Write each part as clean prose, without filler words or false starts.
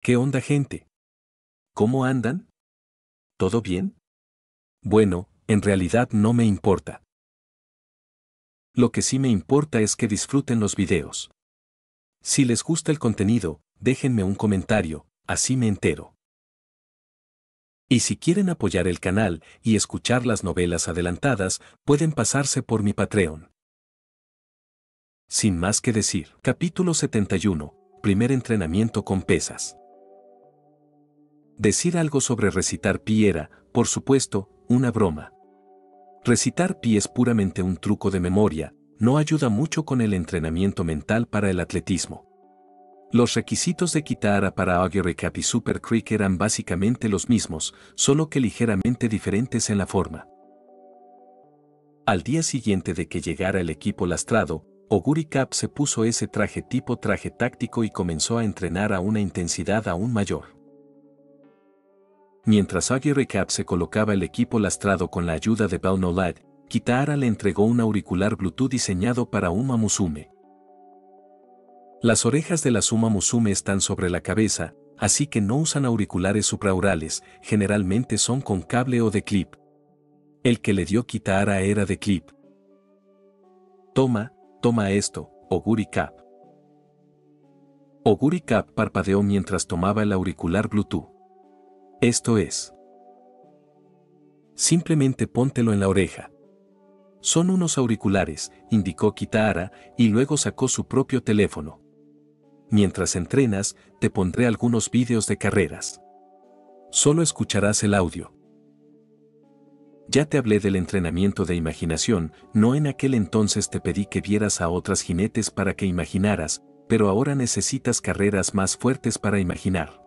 ¿Qué onda, gente? ¿Cómo andan? ¿Todo bien? Bueno, en realidad no me importa. Lo que sí me importa es que disfruten los videos. Si les gusta el contenido, déjenme un comentario, así me entero. Y si quieren apoyar el canal y escuchar las novelas adelantadas, pueden pasarse por mi Patreon. Sin más que decir, capítulo 71, primer entrenamiento con pesas. Decir algo sobre recitar pi era, por supuesto, una broma. Recitar pi es puramente un truco de memoria, no ayuda mucho con el entrenamiento mental para el atletismo. Los requisitos de Kitahara para Augury Cap y Super Creek eran básicamente los mismos, solo que ligeramente diferentes en la forma. Al día siguiente de que llegara el equipo lastrado, Augury Cap se puso ese traje tipo traje táctico y comenzó a entrenar a una intensidad aún mayor. Mientras Augury Cap se colocaba el equipo lastrado con la ayuda de Bell Nolad, Kitahara le entregó un auricular Bluetooth diseñado para Uma Musume. Las orejas de la Uma Musume están sobre la cabeza, así que no usan auriculares supraorales, generalmente son con cable o de clip. El que le dio Kitahara era de clip. Toma esto, Augury Cap. Augury Cap parpadeó mientras tomaba el auricular Bluetooth. Esto es. Simplemente póntelo en la oreja. Son unos auriculares, indicó Kitahara, y luego sacó su propio teléfono. Mientras entrenas, te pondré algunos vídeos de carreras. Solo escucharás el audio. Ya te hablé del entrenamiento de imaginación, no en aquel entonces te pedí que vieras a otras jinetes para que imaginaras, pero ahora necesitas carreras más fuertes para imaginar.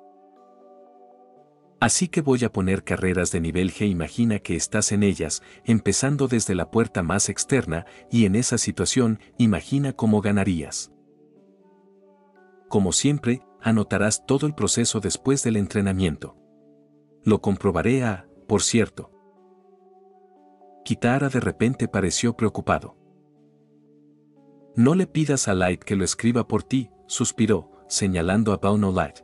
Así que voy a poner carreras de nivel G. Imagina que estás en ellas, empezando desde la puerta más externa, y en esa situación, imagina cómo ganarías. Como siempre, anotarás todo el proceso después del entrenamiento. Lo comprobaré por cierto. Kitahara de repente pareció preocupado. No le pidas a Light que lo escriba por ti, suspiró, señalando a Bell Nolad.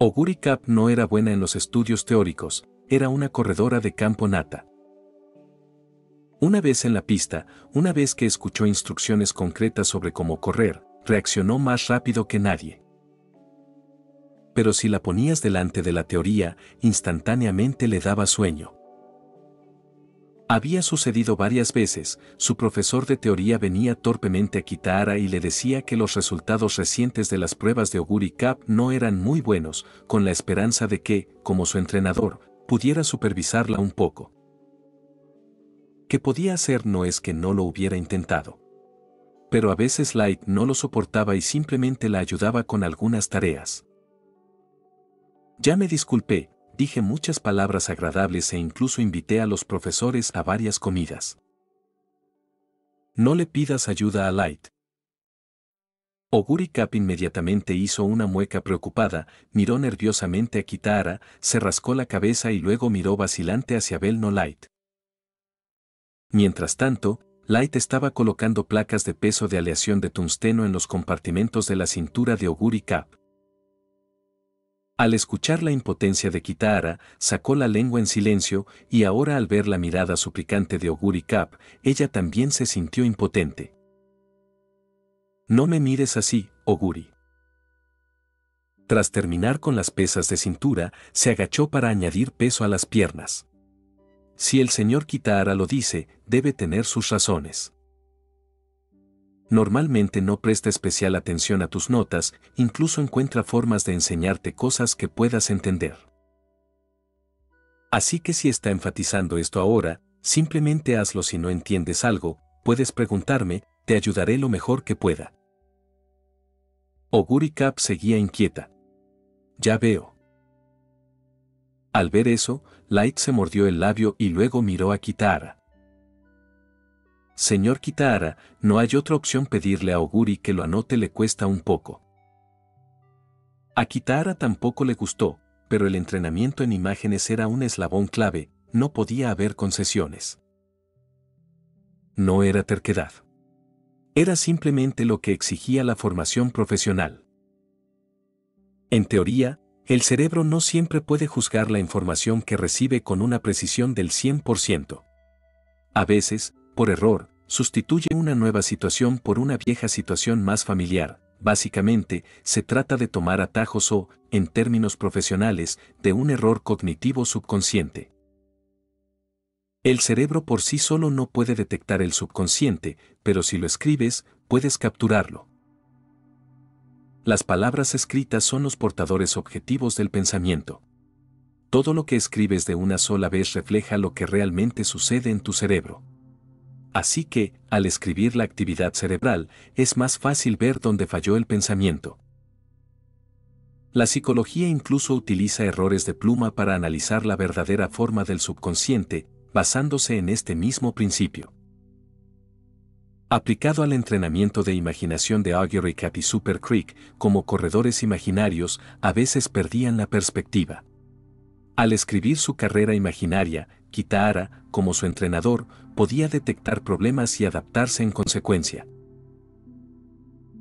Augury Cap no era buena en los estudios teóricos, era una corredora de campo nata. Una vez en la pista, una vez que escuchó instrucciones concretas sobre cómo correr, reaccionó más rápido que nadie. Pero si la ponías delante de la teoría, instantáneamente le daba sueño. Había sucedido varias veces, su profesor de teoría venía torpemente a Kitahara y le decía que los resultados recientes de las pruebas de Augury Cap no eran muy buenos, con la esperanza de que, como su entrenador, pudiera supervisarla un poco. ¿Qué podía hacer? No es que no lo hubiera intentado. Pero a veces Light no lo soportaba y simplemente la ayudaba con algunas tareas. Ya me disculpé, dije muchas palabras agradables e incluso invité a los profesores a varias comidas. No le pidas ayuda a Light. Augury Cap inmediatamente hizo una mueca preocupada, miró nerviosamente a Kitahara, se rascó la cabeza y luego miró vacilante hacia Bell Nolad. Mientras tanto, Light estaba colocando placas de peso de aleación de tungsteno en los compartimentos de la cintura de Augury Cap. Al escuchar la impotencia de Kitahara, sacó la lengua en silencio, y ahora al ver la mirada suplicante de Augury Cap, ella también se sintió impotente. No me mires así, Augury. Tras terminar con las pesas de cintura, se agachó para añadir peso a las piernas. Si el señor Kitahara lo dice, debe tener sus razones. Normalmente no presta especial atención a tus notas, incluso encuentra formas de enseñarte cosas que puedas entender. Así que si está enfatizando esto ahora, simplemente hazlo. Si no entiendes algo, puedes preguntarme, te ayudaré lo mejor que pueda. Augury Cap seguía inquieta. Ya veo. Al ver eso, Light se mordió el labio y luego miró a Kitahara. Señor Kitahara, no hay otra opción. Pedirle a Augury que lo anote le cuesta un poco. A Kitahara tampoco le gustó, pero el entrenamiento en imágenes era un eslabón clave, no podía haber concesiones. No era terquedad. Era simplemente lo que exigía la formación profesional. En teoría, el cerebro no siempre puede juzgar la información que recibe con una precisión del 100%. A veces, por error, sustituye una nueva situación por una vieja situación más familiar. Básicamente, se trata de tomar atajos o, en términos profesionales, de un error cognitivo subconsciente. El cerebro por sí solo no puede detectar el subconsciente, pero si lo escribes, puedes capturarlo. Las palabras escritas son los portadores objetivos del pensamiento. Todo lo que escribes de una sola vez refleja lo que realmente sucede en tu cerebro. Así que, al escribir la actividad cerebral, es más fácil ver dónde falló el pensamiento. La psicología incluso utiliza errores de pluma para analizar la verdadera forma del subconsciente, basándose en este mismo principio. Aplicado al entrenamiento de imaginación de Augury Cap y Super Creek, como corredores imaginarios, a veces perdían la perspectiva. Al escribir su carrera imaginaria, Kitahara, como su entrenador, podía detectar problemas y adaptarse en consecuencia.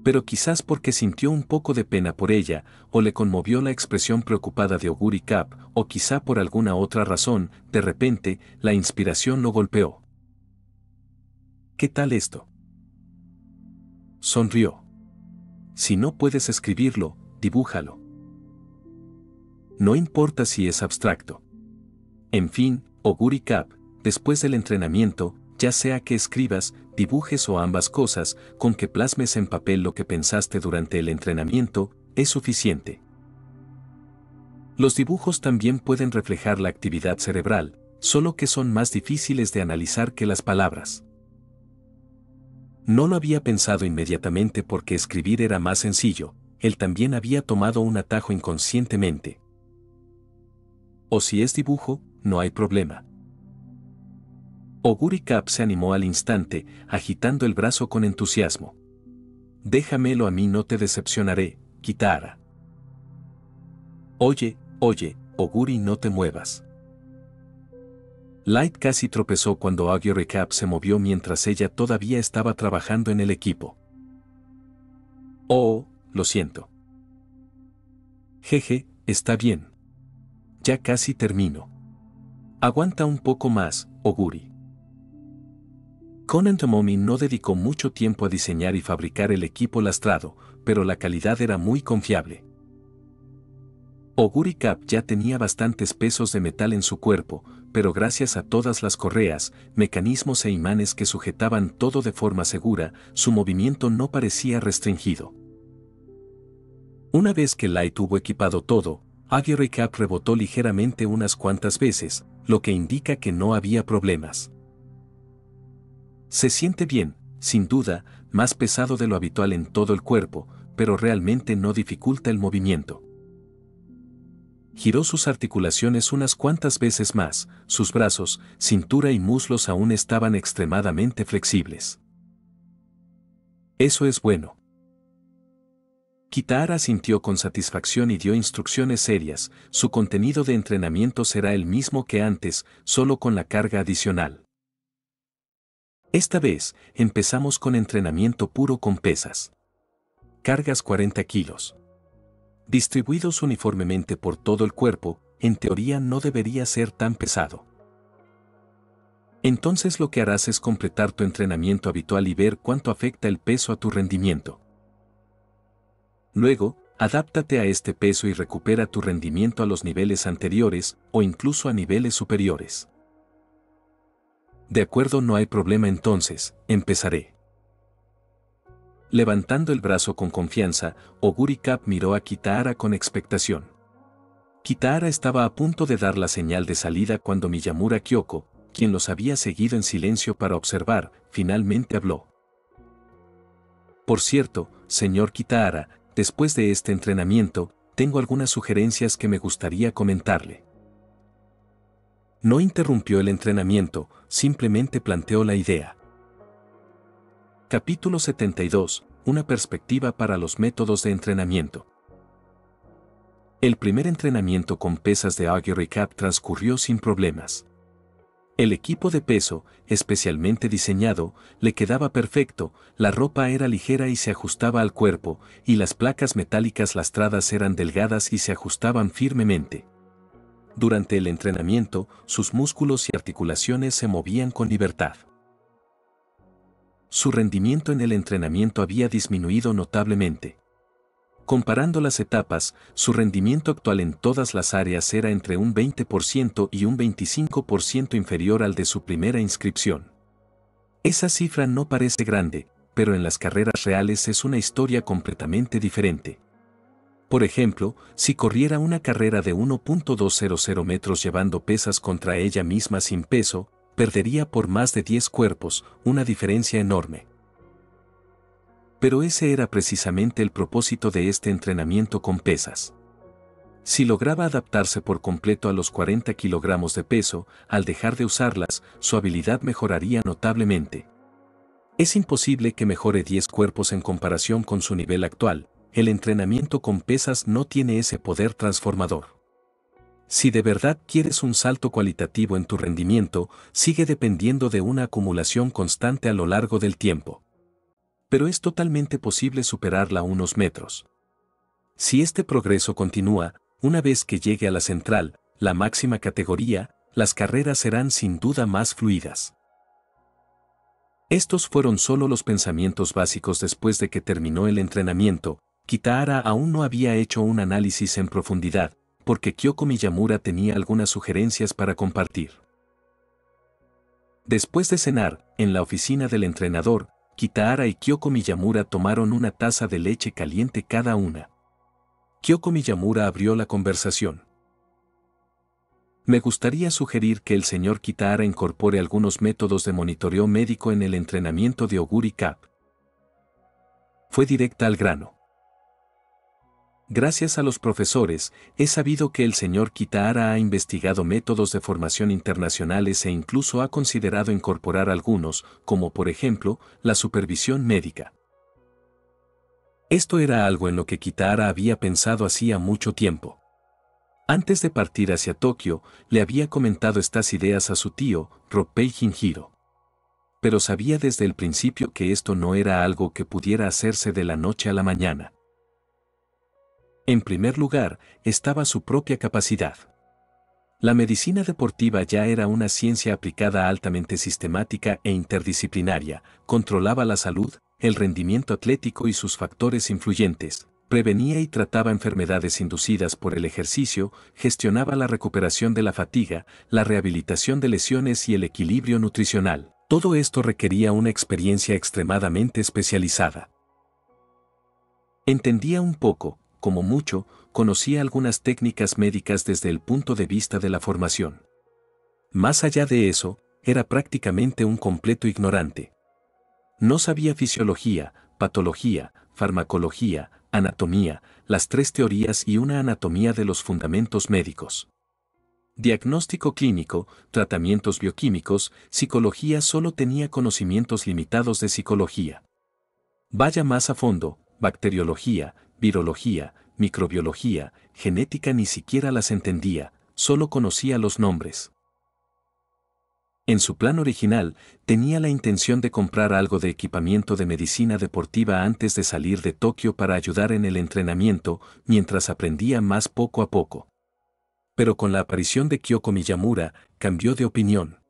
Pero quizás porque sintió un poco de pena por ella, o le conmovió la expresión preocupada de Augury Cap, o quizá por alguna otra razón, de repente, la inspiración lo golpeó. ¿Qué tal esto? Sonrió. Si no puedes escribirlo, dibújalo. No importa si es abstracto. En fin, Augury Cap, después del entrenamiento, ya sea que escribas, dibujes o ambas cosas, con que plasmes en papel lo que pensaste durante el entrenamiento, es suficiente. Los dibujos también pueden reflejar la actividad cerebral, solo que son más difíciles de analizar que las palabras. No lo había pensado inmediatamente porque escribir era más sencillo, él también había tomado un atajo inconscientemente. O si es dibujo, no hay problema. Augury Cap se animó al instante, agitando el brazo con entusiasmo. Déjamelo a mí, no te decepcionaré, Kitahara. Oye, Augury, no te muevas. Light casi tropezó cuando Augury Cap se movió mientras ella todavía estaba trabajando en el equipo. Oh, lo siento. Jeje, está bien. Ya casi termino. Aguanta un poco más, Augury. Conan Tomomi no dedicó mucho tiempo a diseñar y fabricar el equipo lastrado, pero la calidad era muy confiable. Augury Cap ya tenía bastantes pesos de metal en su cuerpo, pero gracias a todas las correas, mecanismos e imanes que sujetaban todo de forma segura, su movimiento no parecía restringido. Una vez que Light hubo equipado todo, Augury Cap rebotó ligeramente unas cuantas veces, lo que indica que no había problemas. Se siente bien, sin duda, más pesado de lo habitual en todo el cuerpo, pero realmente no dificulta el movimiento. Giró sus articulaciones unas cuantas veces más, sus brazos, cintura y muslos aún estaban extremadamente flexibles. Eso es bueno. Kitahara sintió con satisfacción y dio instrucciones serias, su contenido de entrenamiento será el mismo que antes, solo con la carga adicional. Esta vez, empezamos con entrenamiento puro con pesas. Cargas 40 kilos. Distribuidos uniformemente por todo el cuerpo, en teoría no debería ser tan pesado. Entonces lo que harás es completar tu entrenamiento habitual y ver cuánto afecta el peso a tu rendimiento. Luego, adáptate a este peso y recupera tu rendimiento a los niveles anteriores o incluso a niveles superiores. De acuerdo, no hay problema, entonces, empezaré. Levantando el brazo con confianza, Augury Cap miró a Kitahara con expectación. Kitahara estaba a punto de dar la señal de salida cuando Miyamura Kyoko, quien los había seguido en silencio para observar, finalmente habló. Por cierto, señor Kitahara, después de este entrenamiento, tengo algunas sugerencias que me gustaría comentarle. No interrumpió el entrenamiento, simplemente planteó la idea. Capítulo 72. Una perspectiva para los métodos de entrenamiento. El primer entrenamiento con pesas de Augury Cap transcurrió sin problemas. El equipo de peso, especialmente diseñado, le quedaba perfecto, la ropa era ligera y se ajustaba al cuerpo, y las placas metálicas lastradas eran delgadas y se ajustaban firmemente. Durante el entrenamiento, sus músculos y articulaciones se movían con libertad. Su rendimiento en el entrenamiento había disminuido notablemente. Comparando las etapas, su rendimiento actual en todas las áreas era entre un 20% y un 25% inferior al de su primera inscripción. Esa cifra no parece grande, pero en las carreras reales es una historia completamente diferente. Por ejemplo, si corriera una carrera de 1.200 metros llevando pesas contra ella misma sin peso, perdería por más de 10 cuerpos, una diferencia enorme. Pero ese era precisamente el propósito de este entrenamiento con pesas. Si lograba adaptarse por completo a los 40 kilogramos de peso, al dejar de usarlas, su habilidad mejoraría notablemente. Es imposible que mejore 10 cuerpos en comparación con su nivel actual. El entrenamiento con pesas no tiene ese poder transformador. Si de verdad quieres un salto cualitativo en tu rendimiento, sigue dependiendo de una acumulación constante a lo largo del tiempo. Pero es totalmente posible superarla unos metros. Si este progreso continúa, una vez que llegue a la central, la máxima categoría, las carreras serán sin duda más fluidas. Estos fueron solo los pensamientos básicos después de que terminó el entrenamiento. Kitahara aún no había hecho un análisis en profundidad, porque Kyoko Miyamura tenía algunas sugerencias para compartir. Después de cenar, en la oficina del entrenador, Kitahara y Kyoko Miyamura tomaron una taza de leche caliente cada una. Kyoko Miyamura abrió la conversación. Me gustaría sugerir que el señor Kitahara incorpore algunos métodos de monitoreo médico en el entrenamiento de Oguri Cup. Fue directa al grano. Gracias a los profesores, he sabido que el señor Kitahara ha investigado métodos de formación internacionales e incluso ha considerado incorporar algunos, como por ejemplo, la supervisión médica. Esto era algo en lo que Kitahara había pensado hacía mucho tiempo. Antes de partir hacia Tokio, le había comentado estas ideas a su tío, Ropei Shinjiro. Pero sabía desde el principio que esto no era algo que pudiera hacerse de la noche a la mañana. En primer lugar, estaba su propia capacidad. La medicina deportiva ya era una ciencia aplicada altamente sistemática e interdisciplinaria, controlaba la salud, el rendimiento atlético y sus factores influyentes, prevenía y trataba enfermedades inducidas por el ejercicio, gestionaba la recuperación de la fatiga, la rehabilitación de lesiones y el equilibrio nutricional. Todo esto requería una experiencia extremadamente especializada. Entendía un poco, como mucho, conocía algunas técnicas médicas desde el punto de vista de la formación. Más allá de eso, era prácticamente un completo ignorante. No sabía fisiología, patología, farmacología, anatomía, las tres teorías y una anatomía de los fundamentos médicos. Diagnóstico clínico, tratamientos bioquímicos, psicología solo tenía conocimientos limitados de psicología. Vaya más a fondo, bacteriología, virología, microbiología, genética ni siquiera las entendía, solo conocía los nombres. En su plan original, tenía la intención de comprar algo de equipamiento de medicina deportiva antes de salir de Tokio para ayudar en el entrenamiento, mientras aprendía más poco a poco. Pero con la aparición de Kyoko Miyamura, cambió de opinión.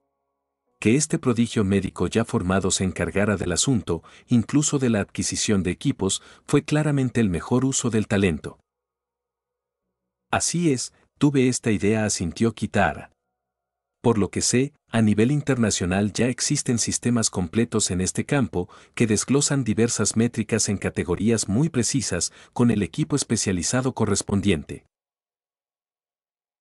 Que este prodigio médico ya formado se encargara del asunto, incluso de la adquisición de equipos, fue claramente el mejor uso del talento. Así es, tuve esta idea, asintió Kitahara. Por lo que sé, a nivel internacional ya existen sistemas completos en este campo que desglosan diversas métricas en categorías muy precisas con el equipo especializado correspondiente.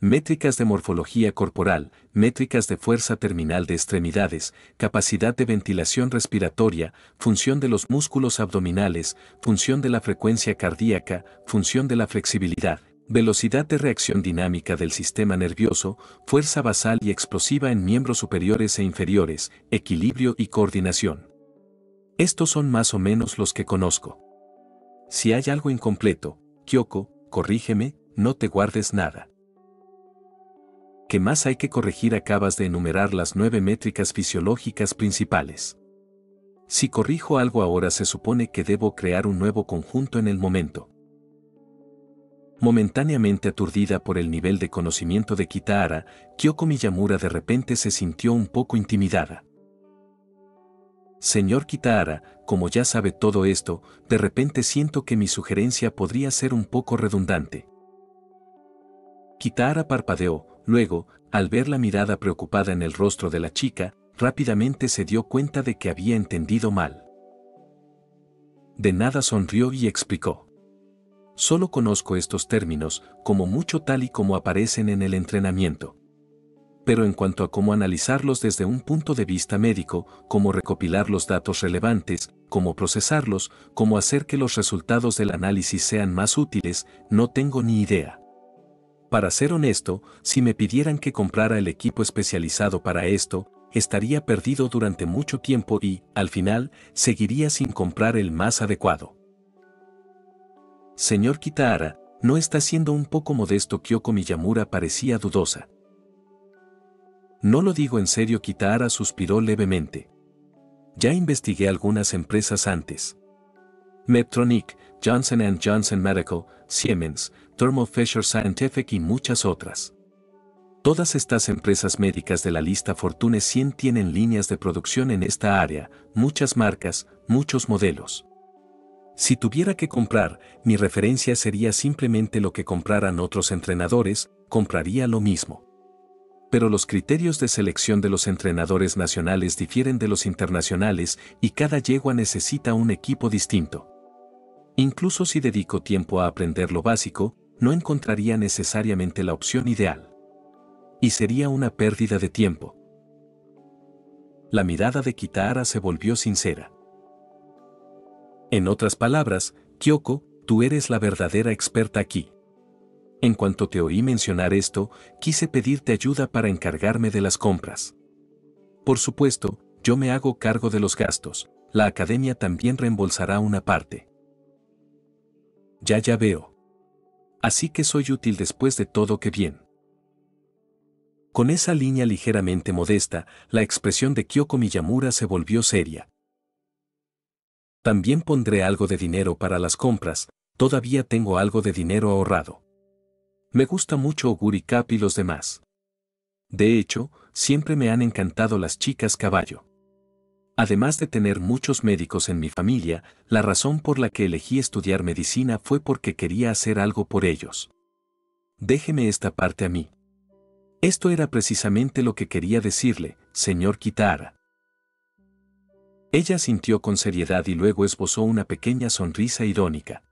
Métricas de morfología corporal, métricas de fuerza terminal de extremidades, capacidad de ventilación respiratoria, función de los músculos abdominales, función de la frecuencia cardíaca, función de la flexibilidad, velocidad de reacción dinámica del sistema nervioso, fuerza basal y explosiva en miembros superiores e inferiores, equilibrio y coordinación. Estos son más o menos los que conozco. Si hay algo incompleto, Kyoko, corrígeme, no te guardes nada. ¿Qué más hay que corregir? Acabas de enumerar las 9 métricas fisiológicas principales. Si corrijo algo ahora se supone que debo crear un nuevo conjunto en el momento. Momentáneamente aturdida por el nivel de conocimiento de Kitahara, Kyoko Miyamura de repente se sintió un poco intimidada. Señor Kitahara, como ya sabe todo esto, de repente siento que mi sugerencia podría ser un poco redundante. Kitahara parpadeó, luego, al ver la mirada preocupada en el rostro de la chica, rápidamente se dio cuenta de que había entendido mal. De nada sonrió y explicó. Solo conozco estos términos, como mucho tal y como aparecen en el entrenamiento. Pero en cuanto a cómo analizarlos desde un punto de vista médico, cómo recopilar los datos relevantes, cómo procesarlos, cómo hacer que los resultados del análisis sean más útiles, no tengo ni idea. Para ser honesto, si me pidieran que comprara el equipo especializado para esto, estaría perdido durante mucho tiempo y, al final, seguiría sin comprar el más adecuado. Señor Kitahara, ¿no está siendo un poco modesto? Kyoko Miyamura parecía dudosa. No lo digo en serio. Kitahara suspiró levemente. Ya investigué algunas empresas antes. Medtronic, Johnson & Johnson Medical, Siemens, Thermo Fisher Scientific y muchas otras. Todas estas empresas médicas de la lista Fortune 100 tienen líneas de producción en esta área, muchas marcas, muchos modelos. Si tuviera que comprar, mi referencia sería simplemente lo que compraran otros entrenadores, compraría lo mismo. Pero los criterios de selección de los entrenadores nacionales difieren de los internacionales y cada yegua necesita un equipo distinto. Incluso si dedico tiempo a aprender lo básico, no encontraría necesariamente la opción ideal. Y sería una pérdida de tiempo. La mirada de Kitahara se volvió sincera. En otras palabras, Kyoko, tú eres la verdadera experta aquí. En cuanto te oí mencionar esto, quise pedirte ayuda para encargarme de las compras. Por supuesto, yo me hago cargo de los gastos, la academia también reembolsará una parte. Ya veo. Así que soy útil después de todo. ¡Qué bien! Con esa línea ligeramente modesta, la expresión de Kyoko Miyamura se volvió seria. También pondré algo de dinero para las compras, todavía tengo algo de dinero ahorrado. Me gusta mucho Oguri Cup y los demás. De hecho, siempre me han encantado las chicas caballo. Además de tener muchos médicos en mi familia, la razón por la que elegí estudiar medicina fue porque quería hacer algo por ellos. Déjeme esta parte a mí. Esto era precisamente lo que quería decirle, señor Kitahara. Ella asintió con seriedad y luego esbozó una pequeña sonrisa irónica.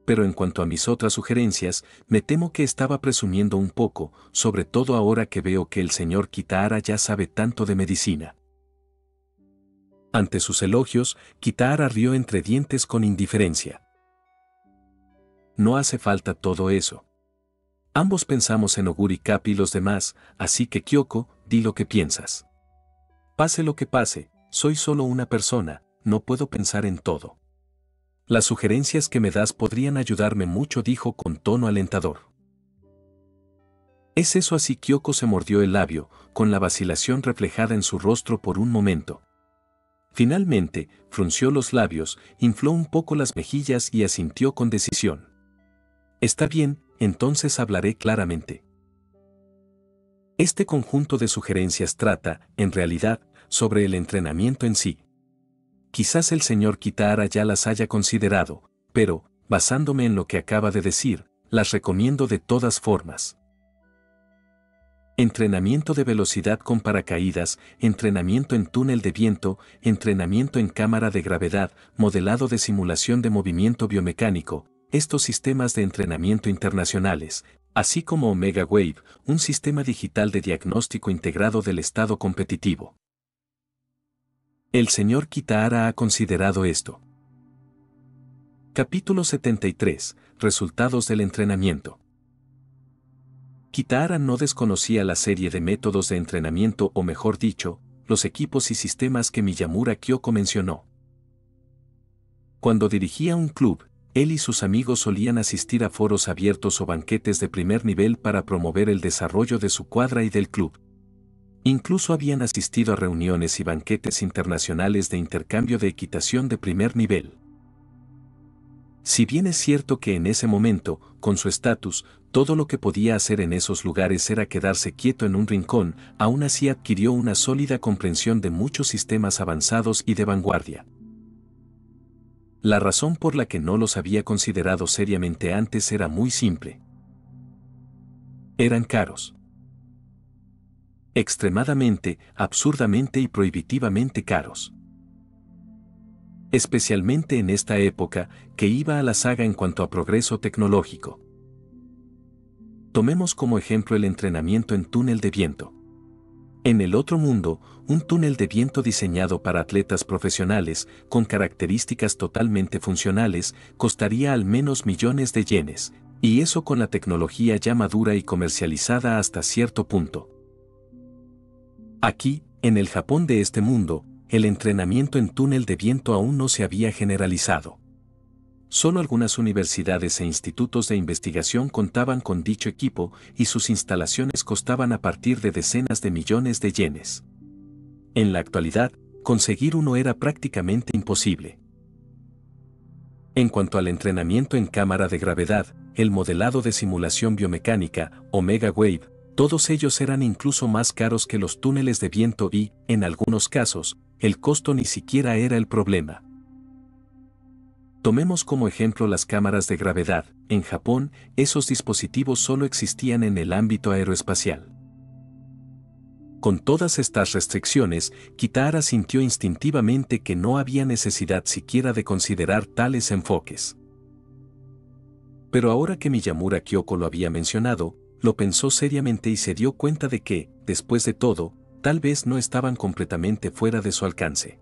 Pero en cuanto a mis otras sugerencias, me temo que estaba presumiendo un poco, sobre todo ahora que veo que el señor Kitahara ya sabe tanto de medicina. Ante sus elogios, Kitahara rió entre dientes con indiferencia. No hace falta todo eso. Ambos pensamos en Oguri Cup y los demás, así que Kyoko, di lo que piensas. Pase lo que pase, soy solo una persona, no puedo pensar en todo. Las sugerencias que me das podrían ayudarme mucho, dijo con tono alentador. ¿Es eso así? Kyoko se mordió el labio, con la vacilación reflejada en su rostro por un momento. Finalmente, frunció los labios, infló un poco las mejillas y asintió con decisión. Está bien, entonces hablaré claramente. Este conjunto de sugerencias trata, en realidad, sobre el entrenamiento en sí. Quizás el señor Kitahara ya las haya considerado, pero, basándome en lo que acaba de decir, las recomiendo de todas formas. Entrenamiento de velocidad con paracaídas, entrenamiento en túnel de viento, entrenamiento en cámara de gravedad, modelado de simulación de movimiento biomecánico, estos sistemas de entrenamiento internacionales, así como Omega Wave, un sistema digital de diagnóstico integrado del estado competitivo. El señor Kitahara ha considerado esto. Capítulo 73. Resultados del entrenamiento. Kitahara no desconocía la serie de métodos de entrenamiento o mejor dicho, los equipos y sistemas que Miyamura Kyoko mencionó. Cuando dirigía un club, él y sus amigos solían asistir a foros abiertos o banquetes de primer nivel para promover el desarrollo de su cuadra y del club. Incluso habían asistido a reuniones y banquetes internacionales de intercambio de equitación de primer nivel. Si bien es cierto que en ese momento, con su estatus, todo lo que podía hacer en esos lugares era quedarse quieto en un rincón, aún así adquirió una sólida comprensión de muchos sistemas avanzados y de vanguardia. La razón por la que no los había considerado seriamente antes era muy simple. Eran caros. Extremadamente, absurdamente y prohibitivamente caros. Especialmente en esta época, que iba a la saga en cuanto a progreso tecnológico. Tomemos como ejemplo el entrenamiento en túnel de viento. En el otro mundo, un túnel de viento diseñado para atletas profesionales, con características totalmente funcionales, costaría al menos millones de yenes, y eso con la tecnología ya madura y comercializada hasta cierto punto. Aquí, en el Japón de este mundo, el entrenamiento en túnel de viento aún no se había generalizado. Solo algunas universidades e institutos de investigación contaban con dicho equipo y sus instalaciones costaban a partir de decenas de millones de yenes. En la actualidad, conseguir uno era prácticamente imposible. En cuanto al entrenamiento en cámara de gravedad, el modelado de simulación biomecánica, Omega Wave, todos ellos eran incluso más caros que los túneles de viento y, en algunos casos, el costo ni siquiera era el problema. Tomemos como ejemplo las cámaras de gravedad. En Japón, esos dispositivos solo existían en el ámbito aeroespacial. Con todas estas restricciones, Kitahara sintió instintivamente que no había necesidad siquiera de considerar tales enfoques. Pero ahora que Miyamura Kyoko lo había mencionado, lo pensó seriamente y se dio cuenta de que, después de todo, tal vez no estaban completamente fuera de su alcance.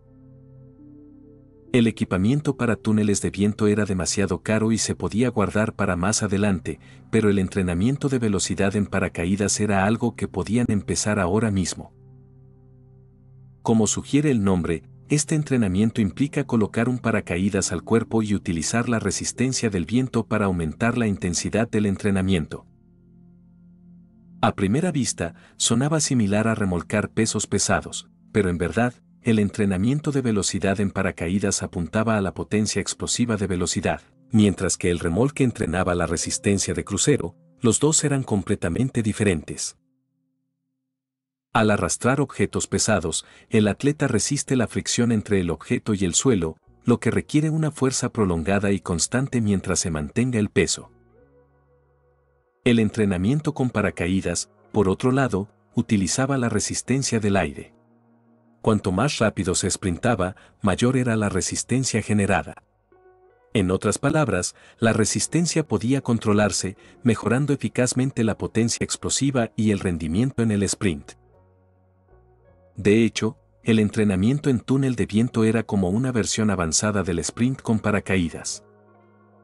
El equipamiento para túneles de viento era demasiado caro y se podía guardar para más adelante, pero el entrenamiento de velocidad en paracaídas era algo que podían empezar ahora mismo. Como sugiere el nombre, este entrenamiento implica colocar un paracaídas al cuerpo y utilizar la resistencia del viento para aumentar la intensidad del entrenamiento. A primera vista, sonaba similar a remolcar pesos pesados, pero en verdad, el entrenamiento de velocidad en paracaídas apuntaba a la potencia explosiva de velocidad, mientras que el remolque entrenaba la resistencia de crucero. Los dos eran completamente diferentes. Al arrastrar objetos pesados, el atleta resiste la fricción entre el objeto y el suelo, lo que requiere una fuerza prolongada y constante mientras se mantenga el peso. El entrenamiento con paracaídas, por otro lado, utilizaba la resistencia del aire. Cuanto más rápido se sprintaba, mayor era la resistencia generada. En otras palabras, la resistencia podía controlarse, mejorando eficazmente la potencia explosiva y el rendimiento en el sprint. De hecho, el entrenamiento en túnel de viento era como una versión avanzada del sprint con paracaídas.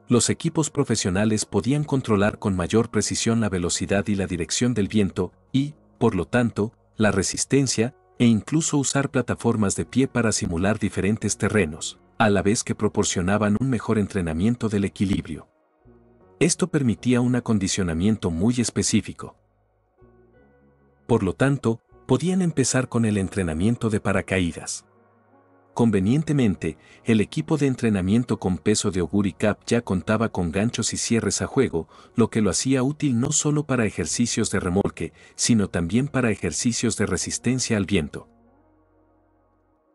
Los equipos profesionales podían controlar con mayor precisión la velocidad y la dirección del viento y, por lo tanto, la resistencia, e incluso usar plataformas de pie para simular diferentes terrenos, a la vez que proporcionaban un mejor entrenamiento del equilibrio. Esto permitía un acondicionamiento muy específico. Por lo tanto, podían empezar con el entrenamiento de paracaídas. Convenientemente, el equipo de entrenamiento con peso de Oguri Cup ya contaba con ganchos y cierres a juego, lo que lo hacía útil no solo para ejercicios de remolque, sino también para ejercicios de resistencia al viento.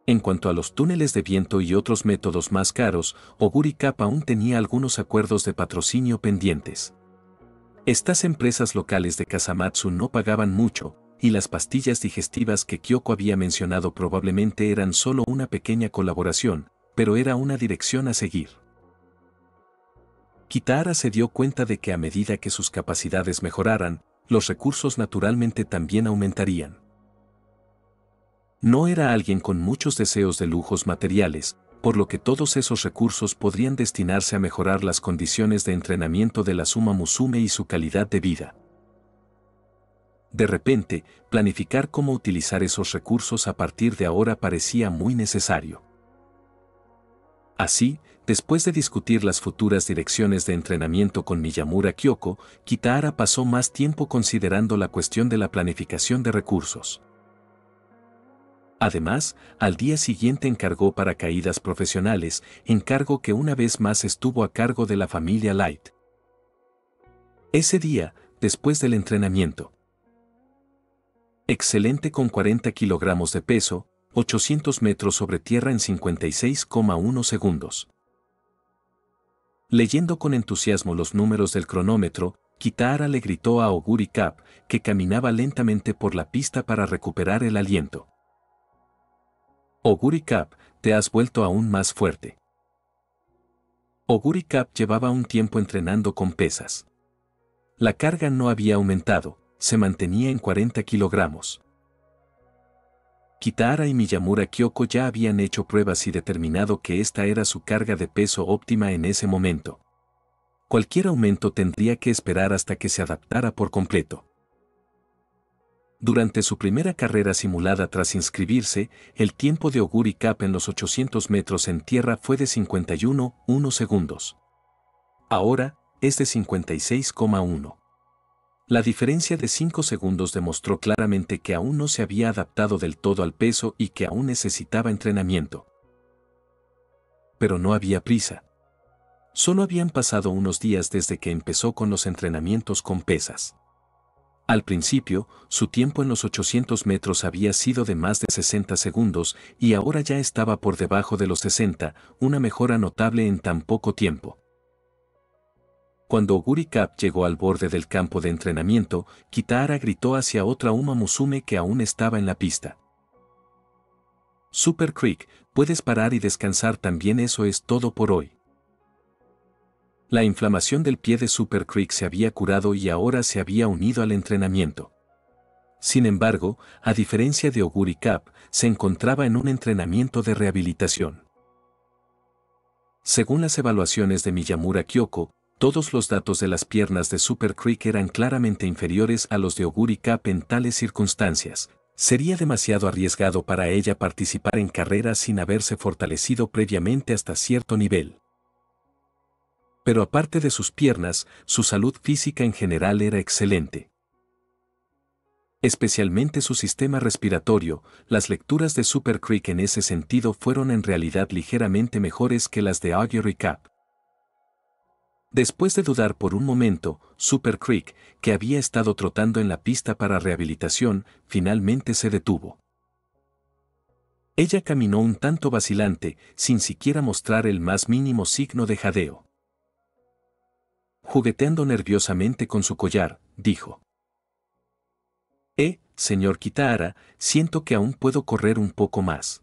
En cuanto a los túneles de viento y otros métodos más caros, Oguri Cup aún tenía algunos acuerdos de patrocinio pendientes. Estas empresas locales de Kasamatsu no pagaban mucho, y las pastillas digestivas que Kyoko había mencionado probablemente eran solo una pequeña colaboración, pero era una dirección a seguir. Kitahara se dio cuenta de que a medida que sus capacidades mejoraran, los recursos naturalmente también aumentarían. No era alguien con muchos deseos de lujos materiales, por lo que todos esos recursos podrían destinarse a mejorar las condiciones de entrenamiento de la Suma Musume y su calidad de vida. De repente, planificar cómo utilizar esos recursos a partir de ahora parecía muy necesario. Así, después de discutir las futuras direcciones de entrenamiento con Miyamura Kyoko, Kitahara pasó más tiempo considerando la cuestión de la planificación de recursos. Además, al día siguiente encargó paracaídas profesionales, encargo que una vez más estuvo a cargo de la familia Light. Ese día, después del entrenamiento. Excelente con 40 kilogramos de peso, 800 metros sobre tierra en 56,1 segundos. Leyendo con entusiasmo los números del cronómetro, Kitahara le gritó a Oguri Cap, que caminaba lentamente por la pista para recuperar el aliento. Oguri Cap, te has vuelto aún más fuerte. Oguri Cap llevaba un tiempo entrenando con pesas. La carga no había aumentado, se mantenía en 40 kilogramos. Kitahara y Miyamura Kyoko ya habían hecho pruebas y determinado que esta era su carga de peso óptima en ese momento. Cualquier aumento tendría que esperar hasta que se adaptara por completo. Durante su primera carrera simulada tras inscribirse, el tiempo de Oguri Cap en los 800 metros en tierra fue de 51,1 segundos. Ahora, es de 56,1. La diferencia de 5 segundos demostró claramente que aún no se había adaptado del todo al peso y que aún necesitaba entrenamiento. Pero no había prisa. Solo habían pasado unos días desde que empezó con los entrenamientos con pesas. Al principio, su tiempo en los 800 metros había sido de más de 60 segundos y ahora ya estaba por debajo de los 60, una mejora notable en tan poco tiempo. Cuando Oguri Cap llegó al borde del campo de entrenamiento, Kitahara gritó hacia otra Uma Musume que aún estaba en la pista. Super Creek, puedes parar y descansar también, eso es todo por hoy. La inflamación del pie de Super Creek se había curado y ahora se había unido al entrenamiento. Sin embargo, a diferencia de Oguri Cap, se encontraba en un entrenamiento de rehabilitación. Según las evaluaciones de Miyamura Kyoko, todos los datos de las piernas de Super Creek eran claramente inferiores a los de Oguri Cap en tales circunstancias. Sería demasiado arriesgado para ella participar en carreras sin haberse fortalecido previamente hasta cierto nivel. Pero aparte de sus piernas, su salud física en general era excelente. Especialmente su sistema respiratorio, las lecturas de Super Creek en ese sentido fueron en realidad ligeramente mejores que las de Oguri Cap. Después de dudar por un momento, Super Creek, que había estado trotando en la pista para rehabilitación, finalmente se detuvo. Ella caminó un tanto vacilante, sin siquiera mostrar el más mínimo signo de jadeo. Jugueteando nerviosamente con su collar, dijo: señor Kitahara, siento que aún puedo correr un poco más.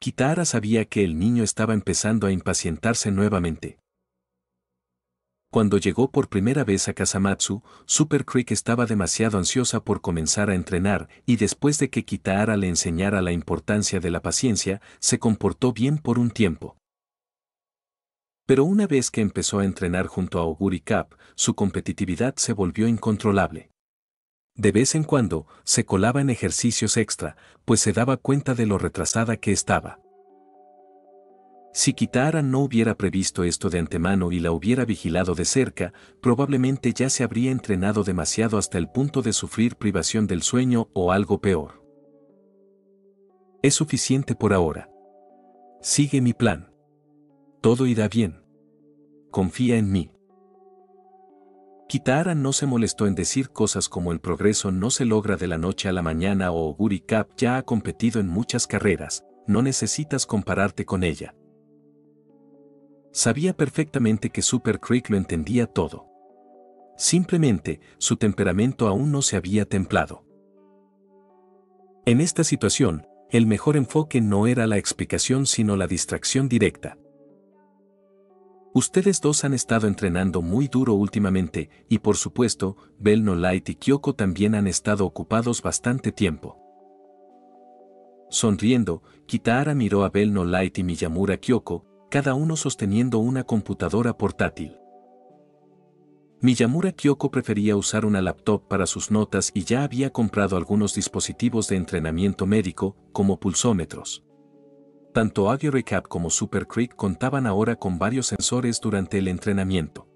Kitahara sabía que el niño estaba empezando a impacientarse nuevamente. Cuando llegó por primera vez a Kasamatsu, Super Creek estaba demasiado ansiosa por comenzar a entrenar y después de que Kitahara le enseñara la importancia de la paciencia, se comportó bien por un tiempo. Pero una vez que empezó a entrenar junto a Oguri Cap, su competitividad se volvió incontrolable. De vez en cuando, se colaba en ejercicios extra, pues se daba cuenta de lo retrasada que estaba. Si Kitahara no hubiera previsto esto de antemano y la hubiera vigilado de cerca, probablemente ya se habría entrenado demasiado hasta el punto de sufrir privación del sueño o algo peor. Es suficiente por ahora. Sigue mi plan. Todo irá bien. Confía en mí. Kitahara no se molestó en decir cosas como el progreso no se logra de la noche a la mañana o Oguri Cap ya ha competido en muchas carreras, no necesitas compararte con ella. Sabía perfectamente que Super Creek lo entendía todo. Simplemente, su temperamento aún no se había templado. En esta situación, el mejor enfoque no era la explicación sino la distracción directa. Ustedes dos han estado entrenando muy duro últimamente, y por supuesto, Bell No Light y Kyoko también han estado ocupados bastante tiempo. Sonriendo, Kitahara miró a Bell No Light y Miyamura Kyoko, cada uno sosteniendo una computadora portátil. Miyamura Kyoko prefería usar una laptop para sus notas y ya había comprado algunos dispositivos de entrenamiento médico, como pulsómetros. Tanto Aguri Cap como Super Creek contaban ahora con varios sensores durante el entrenamiento.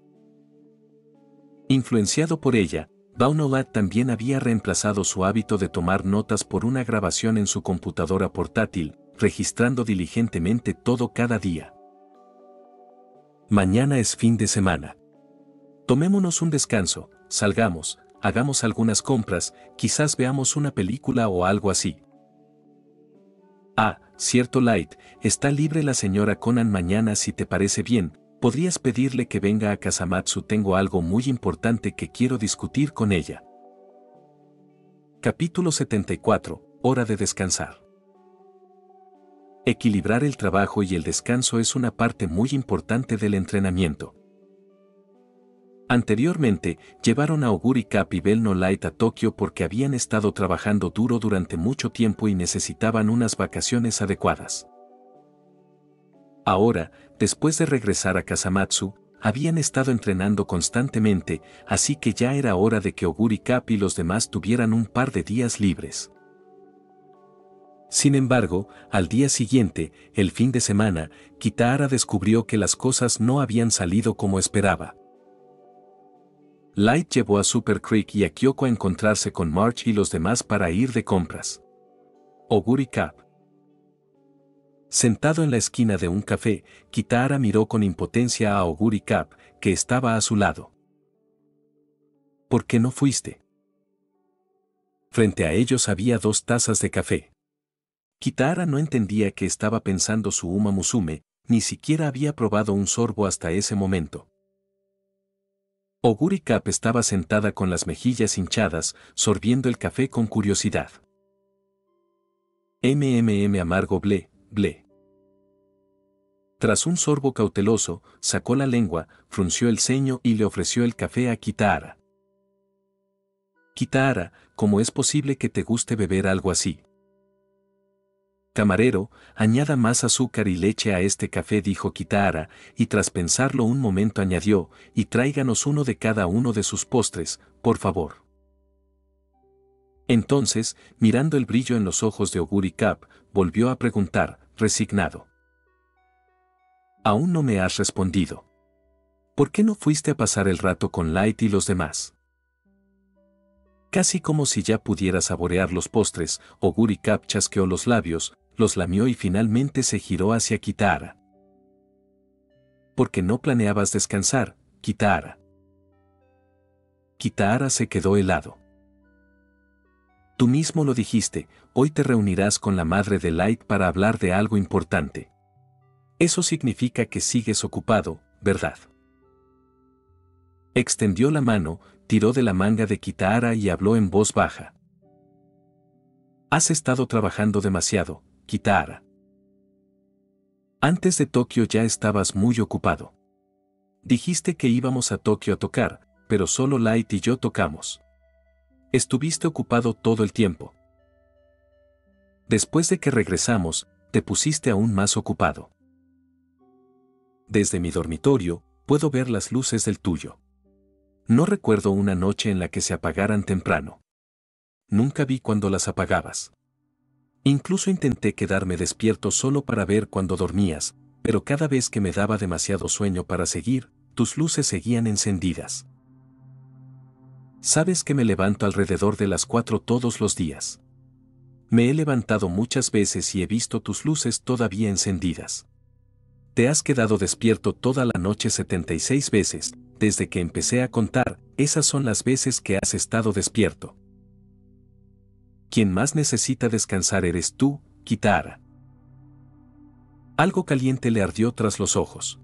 Influenciado por ella, Baunolat también había reemplazado su hábito de tomar notas por una grabación en su computadora portátil, registrando diligentemente todo cada día. Mañana es fin de semana. Tomémonos un descanso, salgamos, hagamos algunas compras, quizás veamos una película o algo así. Ah, cierto Light, está libre la señora Conan mañana si te parece bien, podrías pedirle que venga a Kasamatsu, tengo algo muy importante que quiero discutir con ella. Capítulo 74, hora de descansar. Equilibrar el trabajo y el descanso es una parte muy importante del entrenamiento. Anteriormente, llevaron a Aguri Cap y Bell No Light a Tokio porque habían estado trabajando duro durante mucho tiempo y necesitaban unas vacaciones adecuadas. Ahora, después de regresar a Kasamatsu, habían estado entrenando constantemente, así que ya era hora de que Aguri Cap y los demás tuvieran un par de días libres. Sin embargo, al día siguiente, el fin de semana, Kitahara descubrió que las cosas no habían salido como esperaba. Light llevó a Super Creek y a Kyoko a encontrarse con March y los demás para ir de compras. Aguri Cap. Sentado en la esquina de un café, Kitahara miró con impotencia a Aguri Cap, que estaba a su lado. ¿Por qué no fuiste? Frente a ellos había 2 tazas de café. Kitahara no entendía qué estaba pensando su Uma Musume, ni siquiera había probado un sorbo hasta ese momento. Aguri Cap estaba sentada con las mejillas hinchadas, sorbiendo el café con curiosidad. Amargo ble, ble. Tras un sorbo cauteloso, sacó la lengua, frunció el ceño y le ofreció el café a Kitahara. Kitahara, ¿cómo es posible que te guste beber algo así? Camarero, añada más azúcar y leche a este café, dijo Kitahara, y tras pensarlo un momento añadió, y tráiganos uno de cada uno de sus postres, por favor. Entonces, mirando el brillo en los ojos de Aguri Cap, volvió a preguntar, resignado. Aún no me has respondido. ¿Por qué no fuiste a pasar el rato con Light y los demás? Casi como si ya pudiera saborear los postres, Aguri Cap chasqueó los labios, los lamió y finalmente se giró hacia Kitahara. ¿Por qué no planeabas descansar, Kitahara? Kitahara se quedó helado. Tú mismo lo dijiste, hoy te reunirás con la madre de Light para hablar de algo importante. Eso significa que sigues ocupado, ¿verdad? Extendió la mano, tiró de la manga de Kitahara y habló en voz baja. Has estado trabajando demasiado, Kitahara. Antes de Tokio ya estabas muy ocupado. Dijiste que íbamos a Tokio a tocar, pero solo Light y yo tocamos. Estuviste ocupado todo el tiempo. Después de que regresamos, te pusiste aún más ocupado. Desde mi dormitorio, puedo ver las luces del tuyo. No recuerdo una noche en la que se apagaran temprano. Nunca vi cuando las apagabas. Incluso intenté quedarme despierto solo para ver cuando dormías, pero cada vez que me daba demasiado sueño para seguir, tus luces seguían encendidas. Sabes que me levanto alrededor de las 4 todos los días. Me he levantado muchas veces y he visto tus luces todavía encendidas. Te has quedado despierto toda la noche 76 veces, desde que empecé a contar, esas son las veces que has estado despierto. Quien más necesita descansar eres tú, Kitahara. Algo caliente le ardió tras los ojos.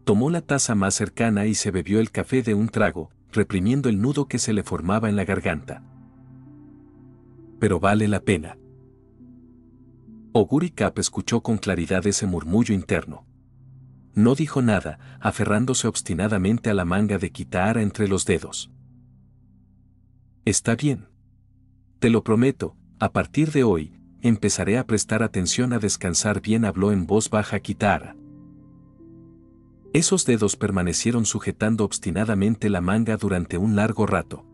Tomó la taza más cercana y se bebió el café de un trago, reprimiendo el nudo que se le formaba en la garganta. Pero vale la pena. Aguri Cap escuchó con claridad ese murmullo interno. No dijo nada, aferrándose obstinadamente a la manga de Kitahara entre los dedos. Está bien. Te lo prometo, a partir de hoy, empezaré a prestar atención a descansar bien, habló en voz baja Kitahara. Esos dedos permanecieron sujetando obstinadamente la manga durante un largo rato.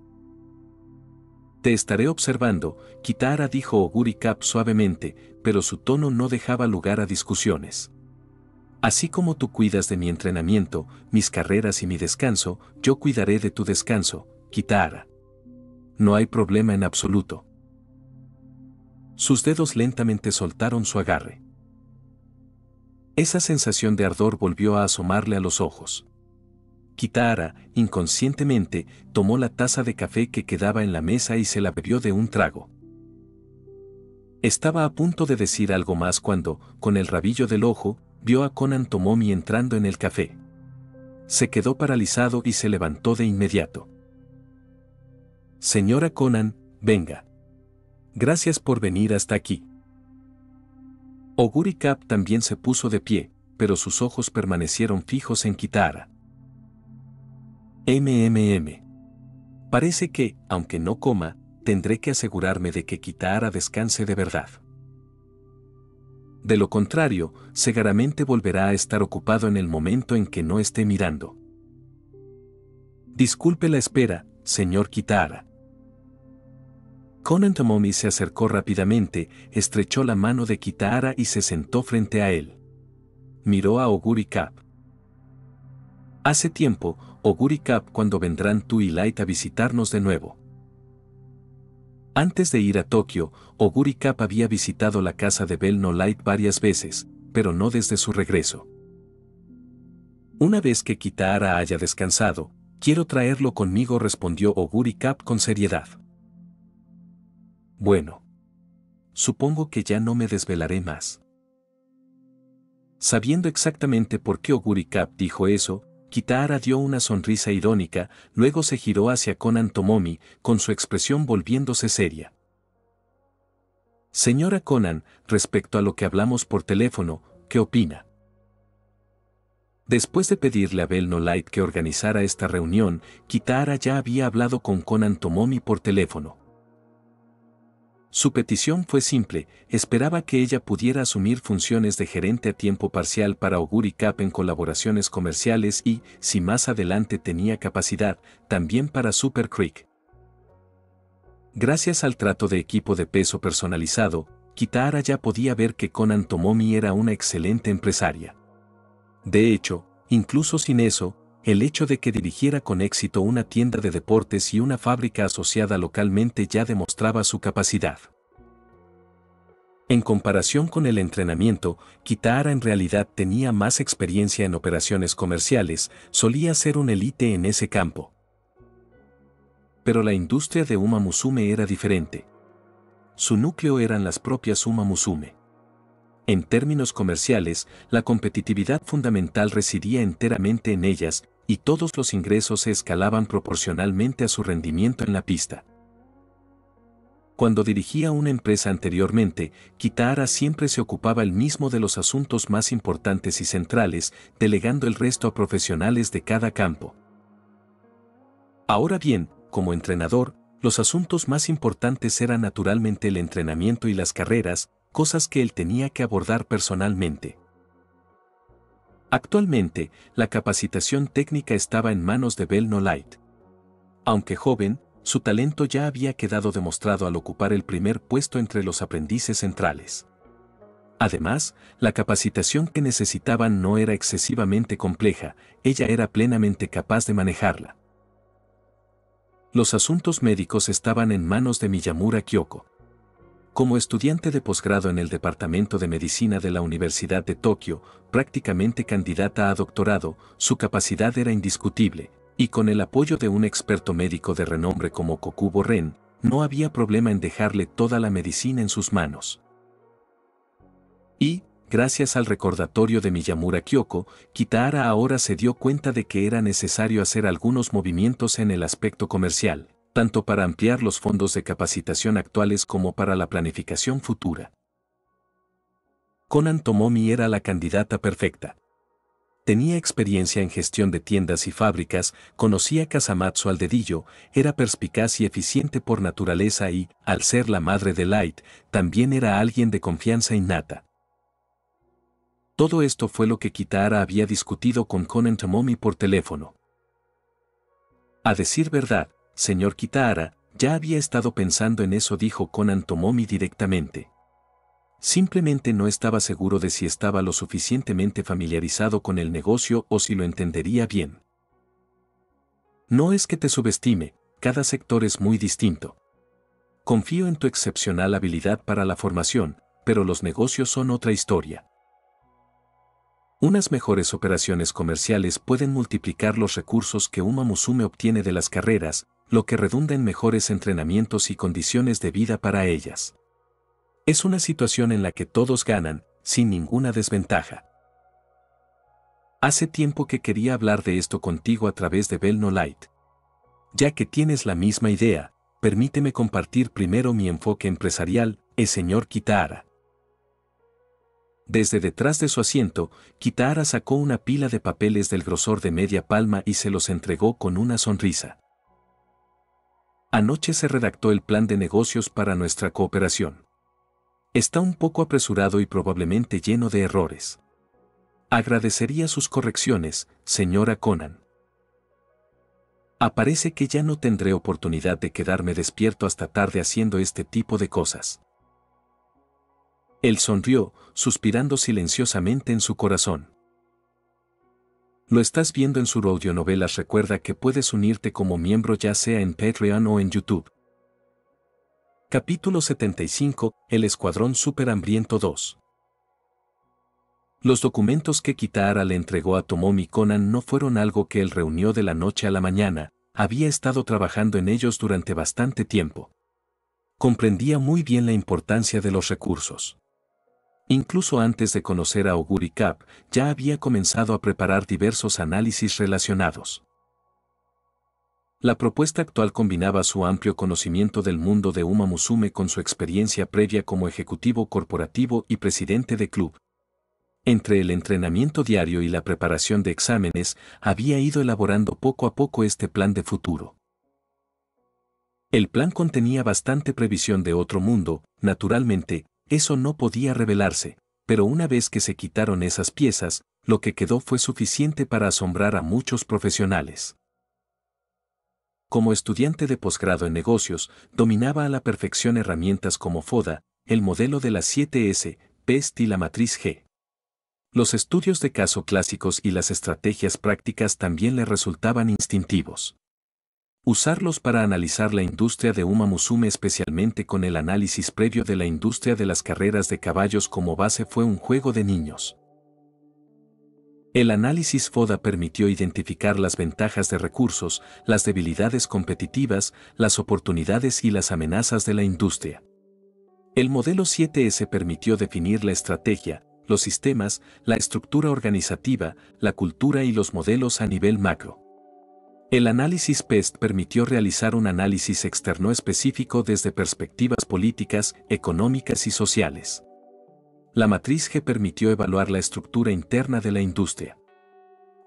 Te estaré observando, Kitahara, dijo Oguri Cap suavemente, pero su tono no dejaba lugar a discusiones. Así como tú cuidas de mi entrenamiento, mis carreras y mi descanso, yo cuidaré de tu descanso, Kitahara. No hay problema en absoluto. Sus dedos lentamente soltaron su agarre. Esa sensación de ardor volvió a asomarle a los ojos. Kitahara, inconscientemente, tomó la taza de café que quedaba en la mesa y se la bebió de un trago. Estaba a punto de decir algo más cuando, con el rabillo del ojo, vio a Konan Tomomi entrando en el café. Se quedó paralizado y se levantó de inmediato. Señora Konan, venga. Gracias por venir hasta aquí. Oguri Cap también se puso de pie, pero sus ojos permanecieron fijos en Kitahara. Parece que, aunque no coma, tendré que asegurarme de que Kitahara descanse de verdad. De lo contrario, seguramente volverá a estar ocupado en el momento en que no esté mirando. Disculpe la espera, señor Kitahara. Konan Tomomi se acercó rápidamente, estrechó la mano de Kitahara y se sentó frente a él. Miró a Oguri Cap. Hace tiempo, Oguri Cap, cuando vendrán tú y Light a visitarnos de nuevo. Antes de ir a Tokio, Oguri Cap había visitado la casa de Bell No Light varias veces, pero no desde su regreso. Una vez que Kitahara haya descansado, quiero traerlo conmigo, respondió Oguri Cap con seriedad. Bueno. Supongo que ya no me desvelaré más. Sabiendo exactamente por qué Oguri Cap dijo eso, Kitahara dio una sonrisa irónica, luego se giró hacia Konan Tomomi, con su expresión volviéndose seria. Señora Konan, respecto a lo que hablamos por teléfono, ¿qué opina? Después de pedirle a Bell No Light que organizara esta reunión, Kitahara ya había hablado con Konan Tomomi por teléfono. Su petición fue simple, esperaba que ella pudiera asumir funciones de gerente a tiempo parcial para Oguri Cap en colaboraciones comerciales y, si más adelante tenía capacidad, también para Super Creek. Gracias al trato de equipo de peso personalizado, Kitahara ya podía ver que Konan Tomomi era una excelente empresaria. De hecho, incluso sin eso, el hecho de que dirigiera con éxito una tienda de deportes y una fábrica asociada localmente ya demostraba su capacidad. En comparación con el entrenamiento, Kitahara en realidad tenía más experiencia en operaciones comerciales, solía ser un élite en ese campo. Pero la industria de Uma Musume era diferente. Su núcleo eran las propias Uma Musume. En términos comerciales, la competitividad fundamental residía enteramente en ellas, y todos los ingresos se escalaban proporcionalmente a su rendimiento en la pista. Cuando dirigía una empresa anteriormente, Kitahara siempre se ocupaba él mismo de los asuntos más importantes y centrales, delegando el resto a profesionales de cada campo. Ahora bien, como entrenador, los asuntos más importantes eran naturalmente el entrenamiento y las carreras, cosas que él tenía que abordar personalmente. Actualmente, la capacitación técnica estaba en manos de Bell No Light. Aunque joven, su talento ya había quedado demostrado al ocupar el primer puesto entre los aprendices centrales. Además, la capacitación que necesitaban no era excesivamente compleja, ella era plenamente capaz de manejarla. Los asuntos médicos estaban en manos de Miyamura Kyoko. Como estudiante de posgrado en el Departamento de Medicina de la Universidad de Tokio, prácticamente candidata a doctorado, su capacidad era indiscutible, y con el apoyo de un experto médico de renombre como Kokubo Ren, no había problema en dejarle toda la medicina en sus manos. Y, gracias al recordatorio de Miyamura Kyoko, Kitahara ahora se dio cuenta de que era necesario hacer algunos movimientos en el aspecto comercial, tanto para ampliar los fondos de capacitación actuales como para la planificación futura. Konan Tomomi era la candidata perfecta. Tenía experiencia en gestión de tiendas y fábricas, conocía Kazamatsu al dedillo, era perspicaz y eficiente por naturaleza y, al ser la madre de Light, también era alguien de confianza innata. Todo esto fue lo que Kitahara había discutido con Konan Tomomi por teléfono. A decir verdad, señor Kitahara, Ya había estado pensando en eso, dijo Conan Tomomi directamente. Simplemente no estaba seguro de si estaba lo suficientemente familiarizado con el negocio o si lo entendería bien. No es que te subestime, cada sector es muy distinto. Confío en tu excepcional habilidad para la formación, pero los negocios son otra historia. Unas mejores operaciones comerciales pueden multiplicar los recursos que Uma Musume obtiene de las carreras, lo que redunda en mejores entrenamientos y condiciones de vida para ellas. Es una situación en la que todos ganan, sin ninguna desventaja. Hace tiempo que quería hablar de esto contigo a través de Bell No Light. Ya que tienes la misma idea, permíteme compartir primero mi enfoque empresarial, el señor Kitahara. Desde detrás de su asiento, Kitahara sacó una pila de papeles del grosor de media palma y se los entregó con una sonrisa. Anoche se redactó el plan de negocios para nuestra cooperación. Está un poco apresurado y probablemente lleno de errores. Agradecería sus correcciones, señora Conan. Parece que ya no tendré oportunidad de quedarme despierto hasta tarde haciendo este tipo de cosas. Él sonrió, suspirando silenciosamente en su corazón. Lo estás viendo en su audionovelas. Recuerda que puedes unirte como miembro ya sea en Patreon o en YouTube. Capítulo 75, El Escuadrón Super Hambriento 2. Los documentos que Kitahara le entregó a Tomomi Conan no fueron algo que él reunió de la noche a la mañana, había estado trabajando en ellos durante bastante tiempo. Comprendía muy bien la importancia de los recursos. Incluso antes de conocer a Oguri Cap, ya había comenzado a preparar diversos análisis relacionados. La propuesta actual combinaba su amplio conocimiento del mundo de Uma Musume con su experiencia previa como ejecutivo corporativo y presidente de club. Entre el entrenamiento diario y la preparación de exámenes, había ido elaborando poco a poco este plan de futuro. El plan contenía bastante previsión de otro mundo, naturalmente, eso no podía revelarse, pero una vez que se quitaron esas piezas, lo que quedó fue suficiente para asombrar a muchos profesionales. Como estudiante de posgrado en negocios, dominaba a la perfección herramientas como FODA, el modelo de las 7S, PEST y la matriz G. Los estudios de caso clásicos y las estrategias prácticas también le resultaban instintivos. Usarlos para analizar la industria de Uma Musume, especialmente con el análisis previo de la industria de las carreras de caballos como base, fue un juego de niños. El análisis FODA permitió identificar las ventajas de recursos, las debilidades competitivas, las oportunidades y las amenazas de la industria. El modelo 7S permitió definir la estrategia, los sistemas, la estructura organizativa, la cultura y los modelos a nivel macro. El análisis PEST permitió realizar un análisis externo específico desde perspectivas políticas, económicas y sociales. La matriz G permitió evaluar la estructura interna de la industria.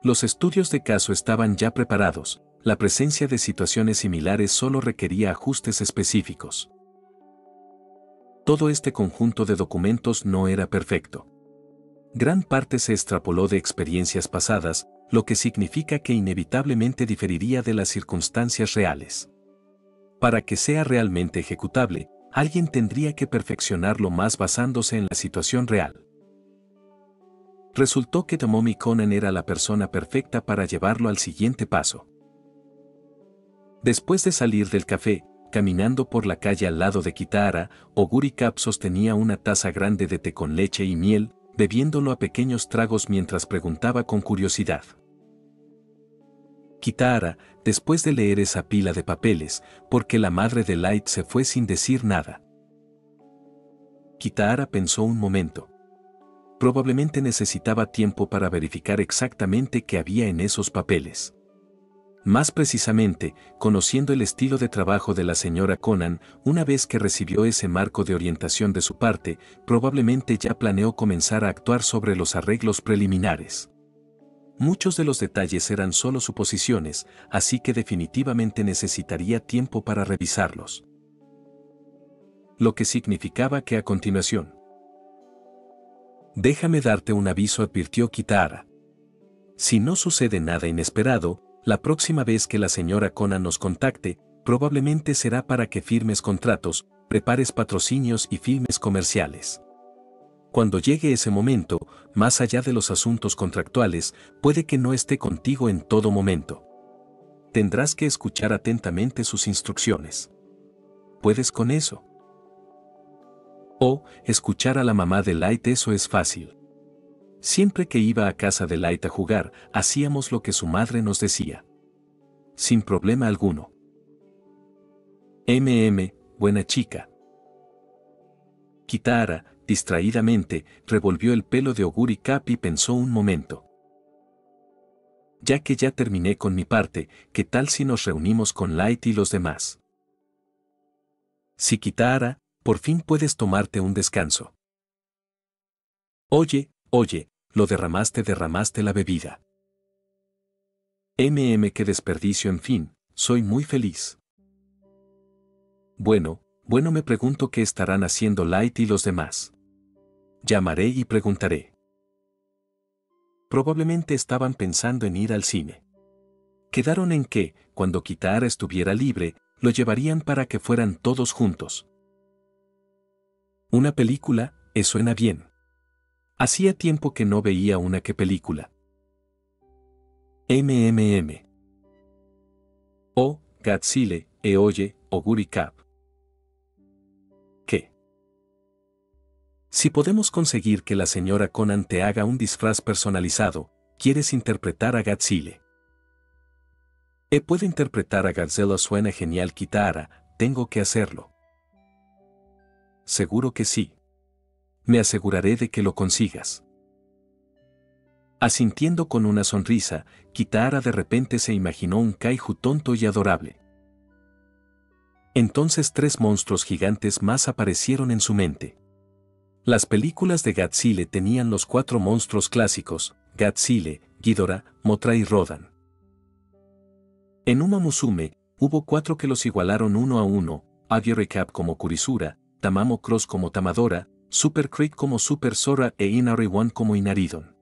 Los estudios de caso estaban ya preparados, la presencia de situaciones similares solo requería ajustes específicos. Todo este conjunto de documentos no era perfecto. Gran parte se extrapoló de experiencias pasadas, lo que significa que inevitablemente diferiría de las circunstancias reales. Para que sea realmente ejecutable, alguien tendría que perfeccionarlo más basándose en la situación real. Resultó que Tomomi Conan era la persona perfecta para llevarlo al siguiente paso. Después de salir del café, caminando por la calle al lado de Kitahara, Oguri Cap sostenía una taza grande de té con leche y miel, bebiéndolo a pequeños tragos mientras preguntaba con curiosidad. Kitahara, después de leer esa pila de papeles, ¿por qué la madre de Light se fue sin decir nada? Kitahara pensó un momento. Probablemente necesitaba tiempo para verificar exactamente qué había en esos papeles. Más precisamente, conociendo el estilo de trabajo de la señora Conan, una vez que recibió ese marco de orientación de su parte, probablemente ya planeó comenzar a actuar sobre los arreglos preliminares. Muchos de los detalles eran solo suposiciones, así que definitivamente necesitaría tiempo para revisarlos. Lo que significaba que a continuación. Déjame darte un aviso, advirtió Kitahara. Si no sucede nada inesperado, la próxima vez que la señora Conan nos contacte, Probablemente será para que firmes contratos, prepares patrocinios y filmes comerciales. Cuando llegue ese momento, más allá de los asuntos contractuales, puede que no esté contigo en todo momento. Tendrás que escuchar atentamente sus instrucciones. ¿Puedes con eso? O, escuchar a la mamá de Light, eso es fácil. Siempre que iba a casa de Light a jugar, hacíamos lo que su madre nos decía. Sin problema alguno. Buena chica. Kitahara, distraídamente, revolvió el pelo de Oguri Cap y pensó un momento. Ya que ya terminé con mi parte, ¿qué tal si nos reunimos con Light y los demás? Sí, Kitahara, por fin puedes tomarte un descanso. Oye, lo derramaste la bebida. Qué desperdicio, en fin, soy muy feliz. Bueno, me pregunto qué estarán haciendo Light y los demás. Llamaré y preguntaré. Probablemente estaban pensando en ir al cine. Quedaron en que, cuando Kitahara estuviera libre, lo llevarían para que fueran todos juntos. Una película, suena bien. Hacía tiempo que no veía una que película. Oh, Godzilla, oye, Oguri Cap. ¿Qué? Si podemos conseguir que la señora Conan te haga un disfraz personalizado, ¿quieres interpretar a Godzilla? Puedo interpretar a Godzilla, suena genial, Kitahara, tengo que hacerlo. Seguro que sí. Me aseguraré de que lo consigas. Asintiendo con una sonrisa, Kitahara de repente se imaginó un kaiju tonto y adorable. Entonces 3 monstruos gigantes más aparecieron en su mente. Las películas de Godzilla tenían los 4 monstruos clásicos: Godzilla, Ghidorah, Mothra y Rodan. En Uma Musume, hubo 4 que los igualaron 1 a 1, Oguri Cap como Kurisura, Tamamo Cross como Tamadora, Super Creek como Super Sora e Inari One como Inaridon.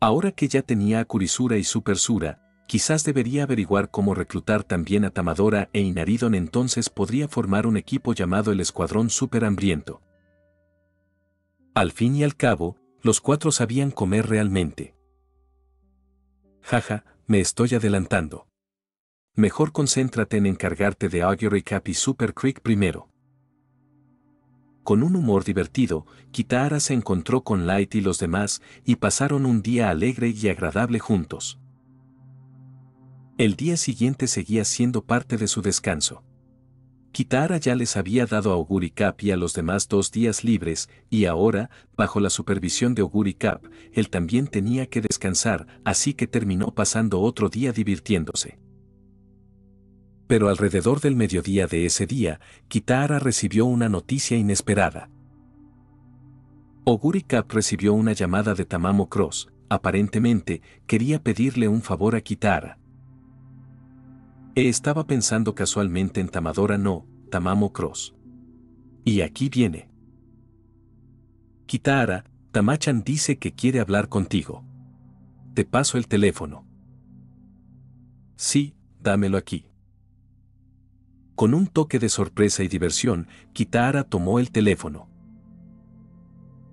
Ahora que ya tenía a Kurisura y Super Sura, quizás debería averiguar cómo reclutar también a Tamadora e Inaridon, entonces podría formar un equipo llamado el Escuadrón Super Hambriento. Al fin y al cabo, los 4 sabían comer realmente. Jaja, me estoy adelantando. Mejor concéntrate en encargarte de Oguri Cap y Super Creek primero. Con un humor divertido, Kitahara se encontró con Light y los demás, y pasaron un día alegre y agradable juntos. El día siguiente seguía siendo parte de su descanso. Kitahara ya les había dado a Oguri Cap y a los demás 2 días libres, y ahora, bajo la supervisión de Oguri Cap, él también tenía que descansar, así que terminó pasando otro día divirtiéndose. Pero alrededor del mediodía de ese día, Kitahara recibió una noticia inesperada. Oguri Cap recibió una llamada de Tamamo Cross. Aparentemente, quería pedirle un favor a Kitahara. Estaba pensando casualmente en Tamadora, no, Tamamo Cross. Y aquí viene. Kitahara, Tamachan dice que quiere hablar contigo. Te paso el teléfono. Sí, dámelo aquí. Con un toque de sorpresa y diversión, Kitahara tomó el teléfono.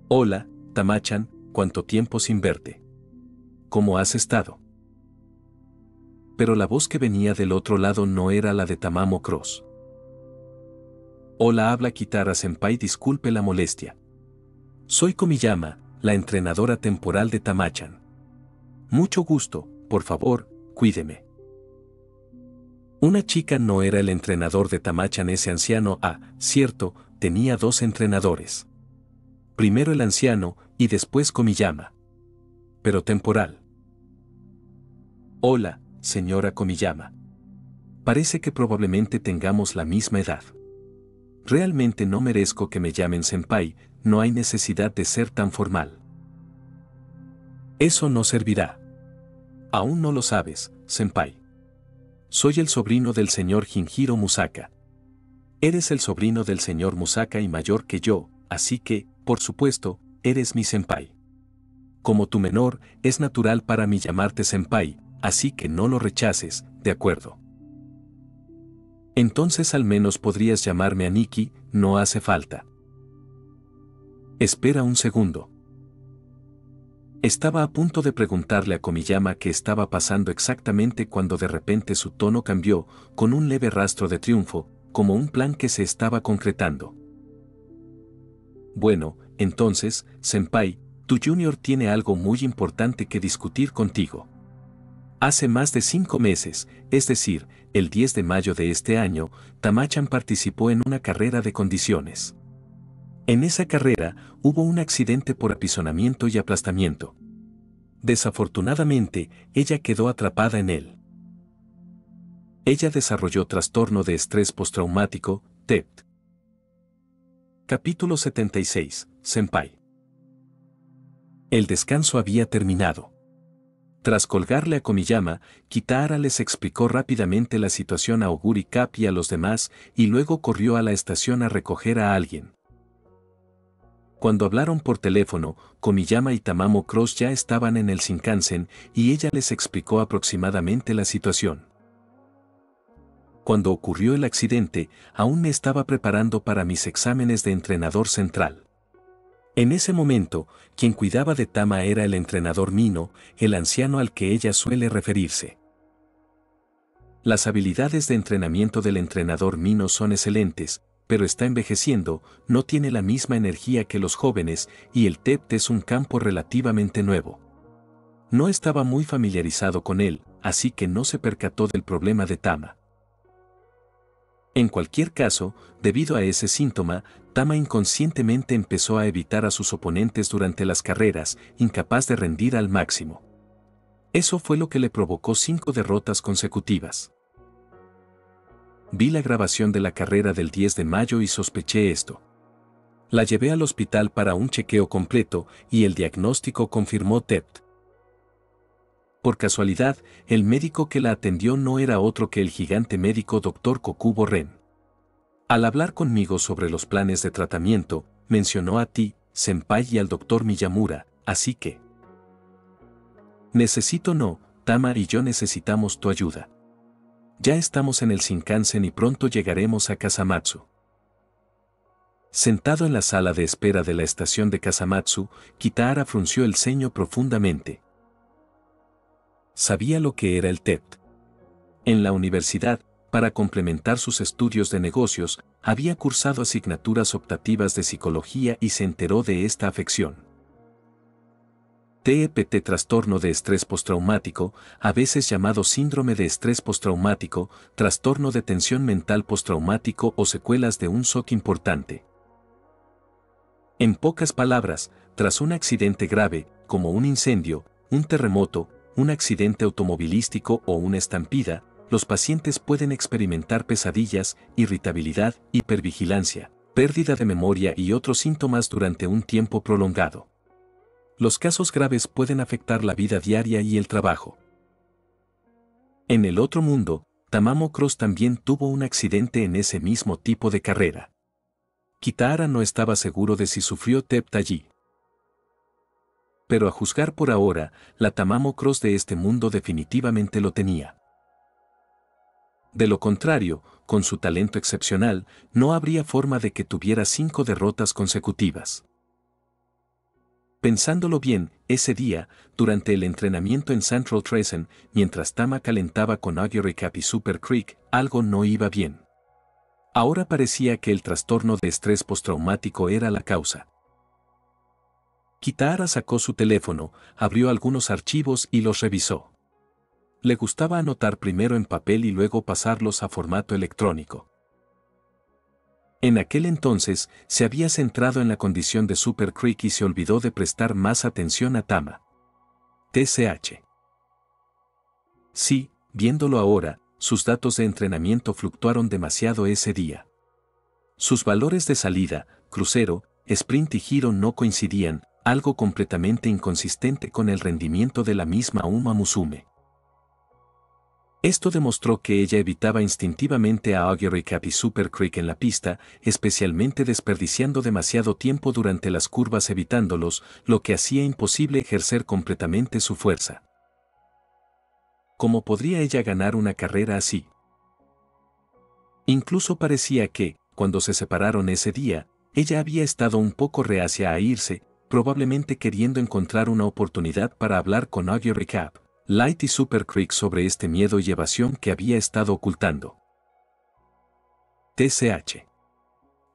Hola, Tamachan, ¿cuánto tiempo sin verte? ¿Cómo has estado? Pero la voz que venía del otro lado no era la de Tamamo Cross. Hola, habla Kitahara-senpai, disculpe la molestia. Soy Komiyama, la entrenadora temporal de Tamachan. Mucho gusto, por favor, cuídeme. Una chica no era el entrenador de Tamachan, ese anciano, cierto, tenía 2 entrenadores. Primero el anciano, y después Komiyama. Pero temporal. Hola, señora Komiyama. Parece que probablemente tengamos la misma edad. Realmente no merezco que me llamen senpai, no hay necesidad de ser tan formal. Eso no servirá. Aún no lo sabes, senpai. Soy el sobrino del señor Shinjiro Musaka. Eres el sobrino del señor Musaka y mayor que yo, así que, por supuesto, eres mi senpai. Como tu menor, es natural para mí llamarte senpai, así que no lo rechaces, ¿de acuerdo? Entonces al menos podrías llamarme a Nikki, no hace falta. Espera un segundo. Estaba a punto de preguntarle a Komiyama qué estaba pasando exactamente cuando de repente su tono cambió, con un leve rastro de triunfo, como un plan que se estaba concretando. Bueno, entonces, Senpai, tu junior tiene algo muy importante que discutir contigo. Hace más de 5 meses, es decir, el 10 de mayo de este año, Tamachan participó en una carrera de condiciones. En esa carrera, hubo un accidente por apisonamiento y aplastamiento. Desafortunadamente, ella quedó atrapada en él. Ella desarrolló trastorno de estrés postraumático, TEPT. Capítulo 76, Senpai. El descanso había terminado. Tras colgarle a Komiyama, Kitahara les explicó rápidamente la situación a Oguri Cap y a los demás, y luego corrió a la estación a recoger a alguien. Cuando hablaron por teléfono, Komiyama y Tamamo Cross ya estaban en el Shinkansen, y ella les explicó aproximadamente la situación. Cuando ocurrió el accidente, aún me estaba preparando para mis exámenes de entrenador central. En ese momento, quien cuidaba de Tama era el entrenador Mino, el anciano al que ella suele referirse. Las habilidades de entrenamiento del entrenador Mino son excelentes, pero está envejeciendo, no tiene la misma energía que los jóvenes, y el TEPT es un campo relativamente nuevo. No estaba muy familiarizado con él, así que no se percató del problema de Tama. En cualquier caso, debido a ese síntoma, Tama inconscientemente empezó a evitar a sus oponentes durante las carreras, incapaz de rendir al máximo. Eso fue lo que le provocó 5 derrotas consecutivas. Vi la grabación de la carrera del 10 de mayo y sospeché esto. La llevé al hospital para un chequeo completo y el diagnóstico confirmó TEPT. Por casualidad, el médico que la atendió no era otro que el gigante médico Dr. Kokubo Ren. Al hablar conmigo sobre los planes de tratamiento, mencionó a ti, Senpai y al Dr. Miyamura, así que... Tama y yo necesitamos tu ayuda. Ya estamos en el Shinkansen y pronto llegaremos a Kasamatsu. Sentado en la sala de espera de la estación de Kasamatsu, Kitahara frunció el ceño profundamente. Sabía lo que era el TEPT. En la universidad, para complementar sus estudios de negocios, había cursado asignaturas optativas de psicología y se enteró de esta afección. TEPT, trastorno de estrés postraumático, a veces llamado síndrome de estrés postraumático, trastorno de tensión mental postraumático o secuelas de un shock importante. En pocas palabras, tras un accidente grave, como un incendio, un terremoto, un accidente automovilístico o una estampida, los pacientes pueden experimentar pesadillas, irritabilidad, hipervigilancia, pérdida de memoria y otros síntomas durante un tiempo prolongado. Los casos graves pueden afectar la vida diaria y el trabajo. En el otro mundo, Tamamo Cross también tuvo un accidente en ese mismo tipo de carrera. Kitahara no estaba seguro de si sufrió TEPT allí. Pero a juzgar por ahora, la Tamamo Cross de este mundo definitivamente lo tenía. De lo contrario, con su talento excepcional, no habría forma de que tuviera 5 derrotas consecutivas. Pensándolo bien, ese día, durante el entrenamiento en Central Treason, mientras Tama calentaba con Augury Cap y Super Creek, algo no iba bien. Ahora parecía que el trastorno de estrés postraumático era la causa. Kitahara sacó su teléfono, abrió algunos archivos y los revisó. Le gustaba anotar primero en papel y luego pasarlos a formato electrónico. En aquel entonces, se había centrado en la condición de Super Creek y se olvidó de prestar más atención a Tama. TCH. Sí, viéndolo ahora, sus datos de entrenamiento fluctuaron demasiado ese día. Sus valores de salida, crucero, sprint y giro no coincidían, algo completamente inconsistente con el rendimiento de la misma Uma Musume. Esto demostró que ella evitaba instintivamente a Augury Cap y Super Creek en la pista, especialmente desperdiciando demasiado tiempo durante las curvas evitándolos, lo que hacía imposible ejercer completamente su fuerza. ¿Cómo podría ella ganar una carrera así? Incluso parecía que, cuando se separaron ese día, ella había estado un poco reacia a irse, probablemente queriendo encontrar una oportunidad para hablar con Augury Cap, Light y Super Creek sobre este miedo y evasión que había estado ocultando. TCH.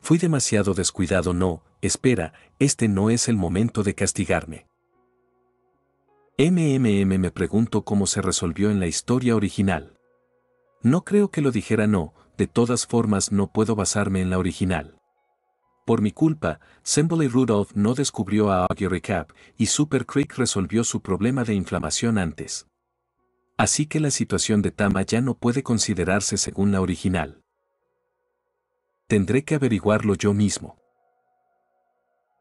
Fui demasiado descuidado. No, espera, este no es el momento de castigarme. Me pregunto cómo se resolvió en la historia original. No creo que lo dijera. No, de todas formas no puedo basarme en la original. Por mi culpa, Semble y Rudolph no descubrió a Augury Cap y Super Creek resolvió su problema de inflamación antes. Así que la situación de Tama ya no puede considerarse según la original. Tendré que averiguarlo yo mismo.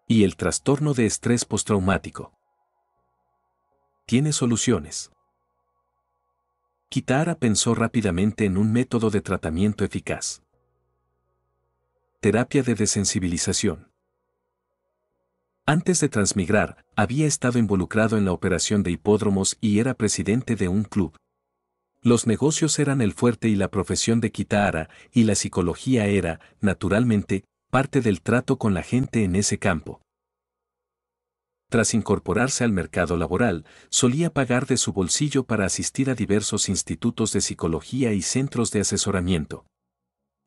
Y el trastorno de estrés postraumático. ¿Tiene soluciones? Kitahara pensó rápidamente en un método de tratamiento eficaz. Terapia de desensibilización. Antes de transmigrar, había estado involucrado en la operación de hipódromos y era presidente de un club. Los negocios eran el fuerte y la profesión de Kitahara, y la psicología era, naturalmente, parte del trato con la gente en ese campo. Tras incorporarse al mercado laboral, solía pagar de su bolsillo para asistir a diversos institutos de psicología y centros de asesoramiento.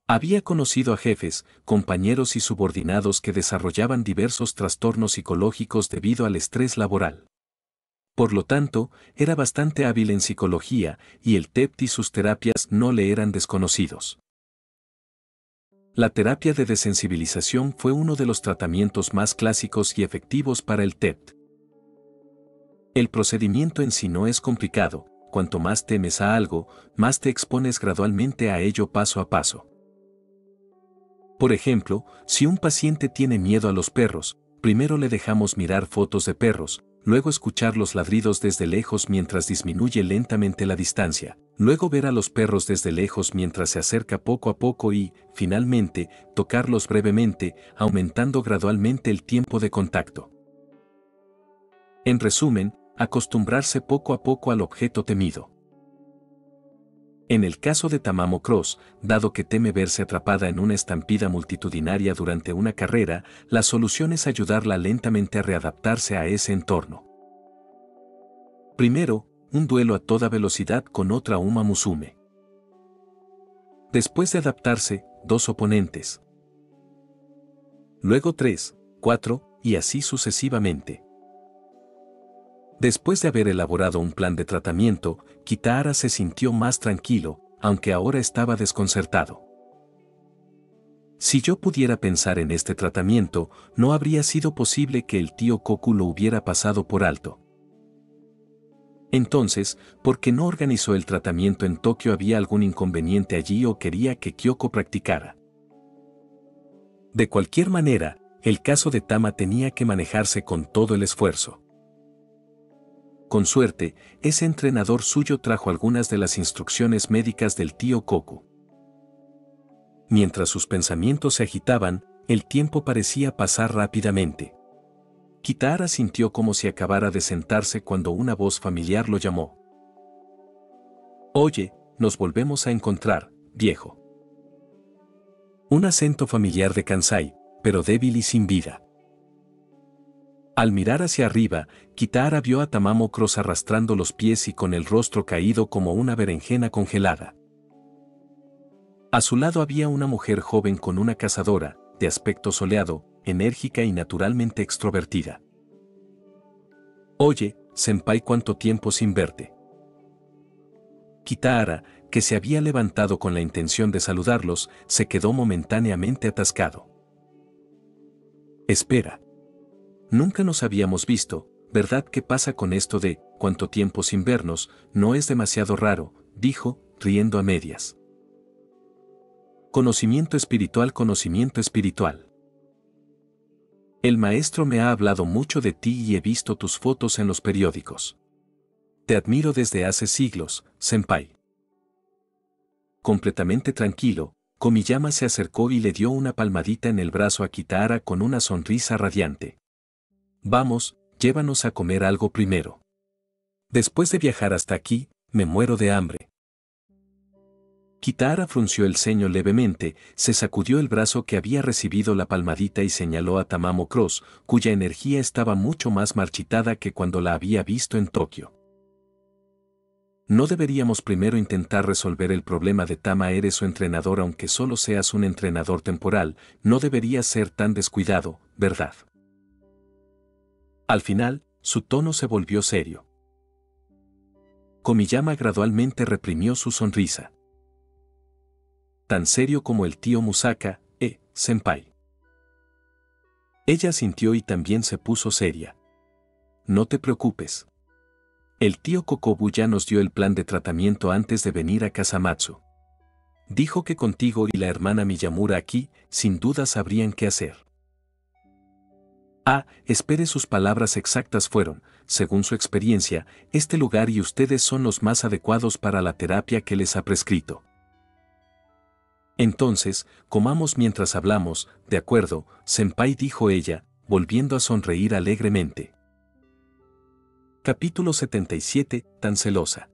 Había conocido a jefes, compañeros y subordinados que desarrollaban diversos trastornos psicológicos debido al estrés laboral. Por lo tanto, era bastante hábil en psicología, y el TEPT y sus terapias no le eran desconocidos. La terapia de desensibilización fue uno de los tratamientos más clásicos y efectivos para el TEPT. El procedimiento en sí no es complicado. Cuanto más temes a algo, más te expones gradualmente a ello paso a paso. Por ejemplo, si un paciente tiene miedo a los perros, primero le dejamos mirar fotos de perros, luego escuchar los ladridos desde lejos mientras disminuye lentamente la distancia, luego ver a los perros desde lejos mientras se acerca poco a poco y, finalmente, tocarlos brevemente, aumentando gradualmente el tiempo de contacto. En resumen, acostumbrarse poco a poco al objeto temido. En el caso de Tamamo Cross, dado que teme verse atrapada en una estampida multitudinaria durante una carrera, la solución es ayudarla lentamente a readaptarse a ese entorno. Primero, un duelo a toda velocidad con otra Uma Musume. Después de adaptarse, 2 oponentes. Luego 3, 4, y así sucesivamente. Después de haber elaborado un plan de tratamiento, Kitahara se sintió más tranquilo, aunque ahora estaba desconcertado. Si yo pudiera pensar en este tratamiento, no habría sido posible que el tío Koku lo hubiera pasado por alto. Entonces, ¿por qué no organizó el tratamiento en Tokio? ¿Había algún inconveniente allí o quería que Kyoko practicara? De cualquier manera, el caso de Tama tenía que manejarse con todo el esfuerzo. Con suerte, ese entrenador suyo trajo algunas de las instrucciones médicas del tío Koku. Mientras sus pensamientos se agitaban, el tiempo parecía pasar rápidamente. Kitahara sintió como si acabara de sentarse cuando una voz familiar lo llamó. «Oye, nos volvemos a encontrar, viejo». Un acento familiar de Kansai, pero débil y sin vida. Al mirar hacia arriba, Kitahara vio a Tamamo Cross arrastrando los pies y con el rostro caído como una berenjena congelada. A su lado había una mujer joven con una cazadora, de aspecto soleado, enérgica y naturalmente extrovertida. «Oye, senpai, ¿cuánto tiempo sin verte?». Kitahara, que se había levantado con la intención de saludarlos, se quedó momentáneamente atascado. «Espera. Nunca nos habíamos visto, ¿verdad? ¿Qué pasa con esto de cuánto tiempo sin vernos? No es demasiado raro», dijo, riendo a medias. Conocimiento espiritual, conocimiento espiritual. El maestro me ha hablado mucho de ti y he visto tus fotos en los periódicos. Te admiro desde hace siglos, senpai. Completamente tranquilo, Komiyama se acercó y le dio una palmadita en el brazo a Kitahara con una sonrisa radiante. «Vamos, llévanos a comer algo primero. Después de viajar hasta aquí, me muero de hambre». Kitahara frunció el ceño levemente, se sacudió el brazo que había recibido la palmadita y señaló a Tamamo Cross, cuya energía estaba mucho más marchitada que cuando la había visto en Tokio. ¿No deberíamos primero intentar resolver el problema de Tama? Eres su entrenador, aunque solo seas un entrenador temporal, no deberías ser tan descuidado, ¿verdad? Al final, su tono se volvió serio. Komiyama gradualmente reprimió su sonrisa. Tan serio como el tío Musaka, senpai. Ella sintió y también se puso seria. No te preocupes. El tío Kokobu ya nos dio el plan de tratamiento antes de venir a Kasamatsu. Dijo que contigo y la hermana Miyamura aquí, sin duda sabrían qué hacer. Espere, sus palabras exactas fueron, según su experiencia, este lugar y ustedes son los más adecuados para la terapia que les ha prescrito. Entonces, comamos mientras hablamos, de acuerdo, senpai, dijo ella, volviendo a sonreír alegremente. Capítulo 77, tan celosa.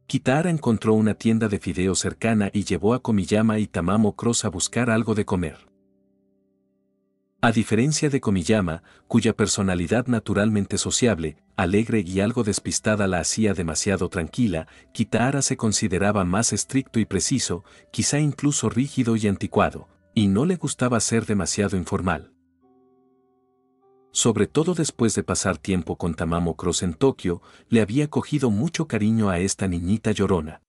Kitahara encontró una tienda de fideos cercana y llevó a Komiyama y Tamamo Cross a buscar algo de comer. A diferencia de Komiyama, cuya personalidad naturalmente sociable, alegre y algo despistada la hacía demasiado tranquila, Kitahara se consideraba más estricto y preciso, quizá incluso rígido y anticuado, y no le gustaba ser demasiado informal. Sobre todo después de pasar tiempo con Tamamo Cross en Tokio, le había cogido mucho cariño a esta niñita llorona.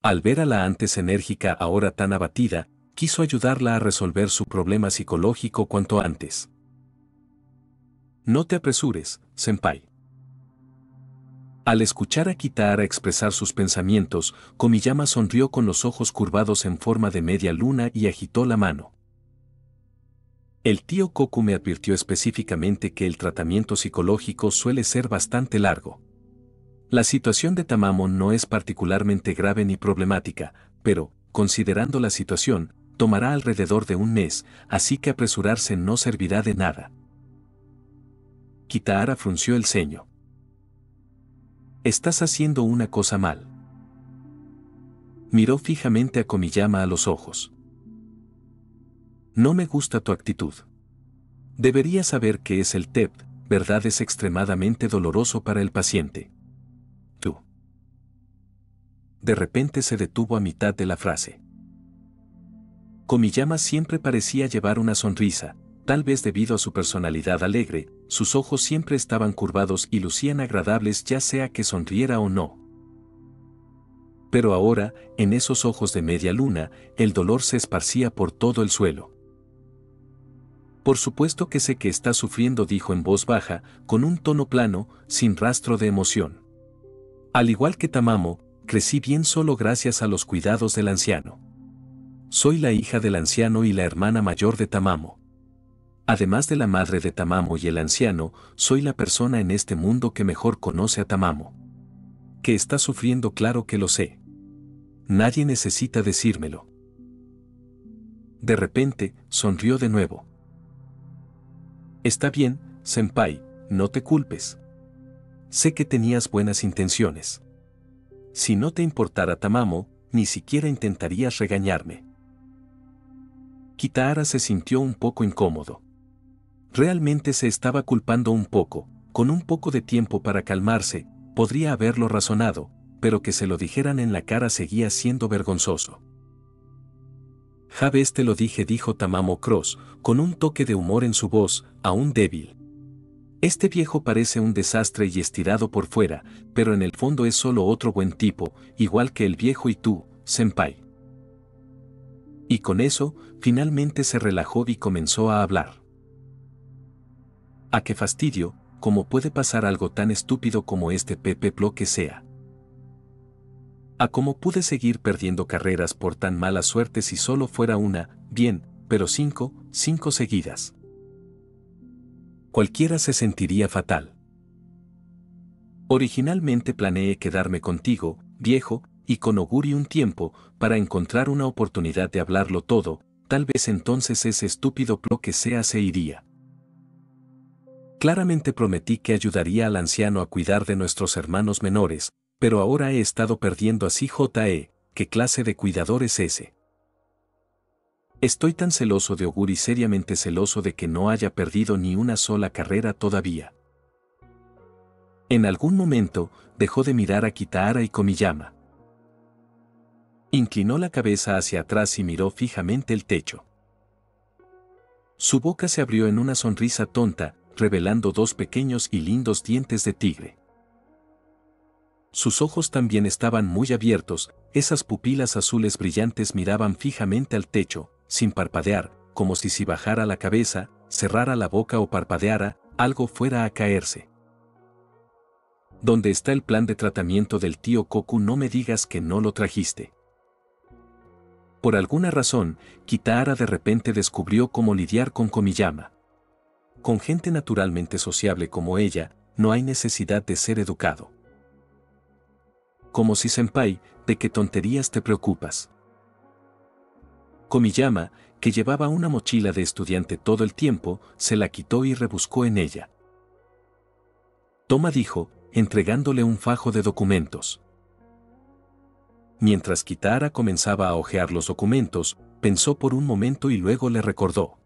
Al ver a la antes enérgica ahora tan abatida, quiso ayudarla a resolver su problema psicológico cuanto antes. No te apresures, senpai. Al escuchar a Kitahara expresar sus pensamientos, Komiyama sonrió con los ojos curvados en forma de media luna y agitó la mano. El tío Koku me advirtió específicamente que el tratamiento psicológico suele ser bastante largo. La situación de Tamamo no es particularmente grave ni problemática, pero, considerando la situación, tomará alrededor de un mes, así que apresurarse no servirá de nada. Kitahara frunció el ceño. Estás haciendo una cosa mal. Miró fijamente a Komiyama a los ojos. No me gusta tu actitud. Deberías saber que es el TEP, ¿verdad? Es extremadamente doloroso para el paciente. Tú. De repente se detuvo a mitad de la frase. Komiyama siempre parecía llevar una sonrisa, tal vez debido a su personalidad alegre, sus ojos siempre estaban curvados y lucían agradables ya sea que sonriera o no. Pero ahora, en esos ojos de media luna, el dolor se esparcía por todo el suelo. Por supuesto que sé que estás sufriendo, dijo en voz baja, con un tono plano, sin rastro de emoción. Al igual que Tamamo, crecí bien solo gracias a los cuidados del anciano. Soy la hija del anciano y la hermana mayor de Tamamo. Además de la madre de Tamamo y el anciano, soy la persona en este mundo que mejor conoce a Tamamo. Que está sufriendo, claro que lo sé. Nadie necesita decírmelo. De repente, sonrió de nuevo. Está bien, senpai, no te culpes. Sé que tenías buenas intenciones. Si no te importara Tamamo, ni siquiera intentarías regañarme. Kitahara se sintió un poco incómodo. Realmente se estaba culpando un poco, con un poco de tiempo para calmarse, podría haberlo razonado, pero que se lo dijeran en la cara seguía siendo vergonzoso. Ja ves, te lo dije, dijo Tamamo Cross, con un toque de humor en su voz, aún débil. Este viejo parece un desastre y estirado por fuera, pero en el fondo es solo otro buen tipo, igual que el viejo y tú, senpai. Y con eso, finalmente se relajó y comenzó a hablar. ¡Ah, qué fastidio! ¿Cómo puede pasar algo tan estúpido como este Lo que sea? ¿A cómo pude seguir perdiendo carreras por tan mala suerte si solo fuera una, bien, pero cinco seguidas? Cualquiera se sentiría fatal. Originalmente planeé quedarme contigo, viejo, y con Oguri un tiempo, para encontrar una oportunidad de hablarlo todo, tal vez entonces ese estúpido Lo que sea se iría. Claramente prometí que ayudaría al anciano a cuidar de nuestros hermanos menores, pero ahora he estado perdiendo así ¿qué clase de cuidador es ese? Estoy tan celoso de Oguri, seriamente celoso de que no haya perdido ni una sola carrera todavía. En algún momento, dejó de mirar a Kitahara y Komiyama. Inclinó la cabeza hacia atrás y miró fijamente el techo. Su boca se abrió en una sonrisa tonta, revelando dos pequeños y lindos dientes de tigre. Sus ojos también estaban muy abiertos, esas pupilas azules brillantes miraban fijamente al techo, sin parpadear, como si bajara la cabeza, cerrara la boca o parpadeara, algo fuera a caerse. ¿Dónde está el plan de tratamiento del tío Koku? No me digas que no lo trajiste. Por alguna razón, Kitahara de repente descubrió cómo lidiar con Komiyama. Con gente naturalmente sociable como ella, no hay necesidad de ser educado. Como si senpai, ¿de qué tonterías te preocupas? Komiyama, que llevaba una mochila de estudiante todo el tiempo, se la quitó y rebuscó en ella. Toma, dijo, entregándole un fajo de documentos. Mientras Kitahara comenzaba a hojear los documentos, pensó por un momento y luego le recordó.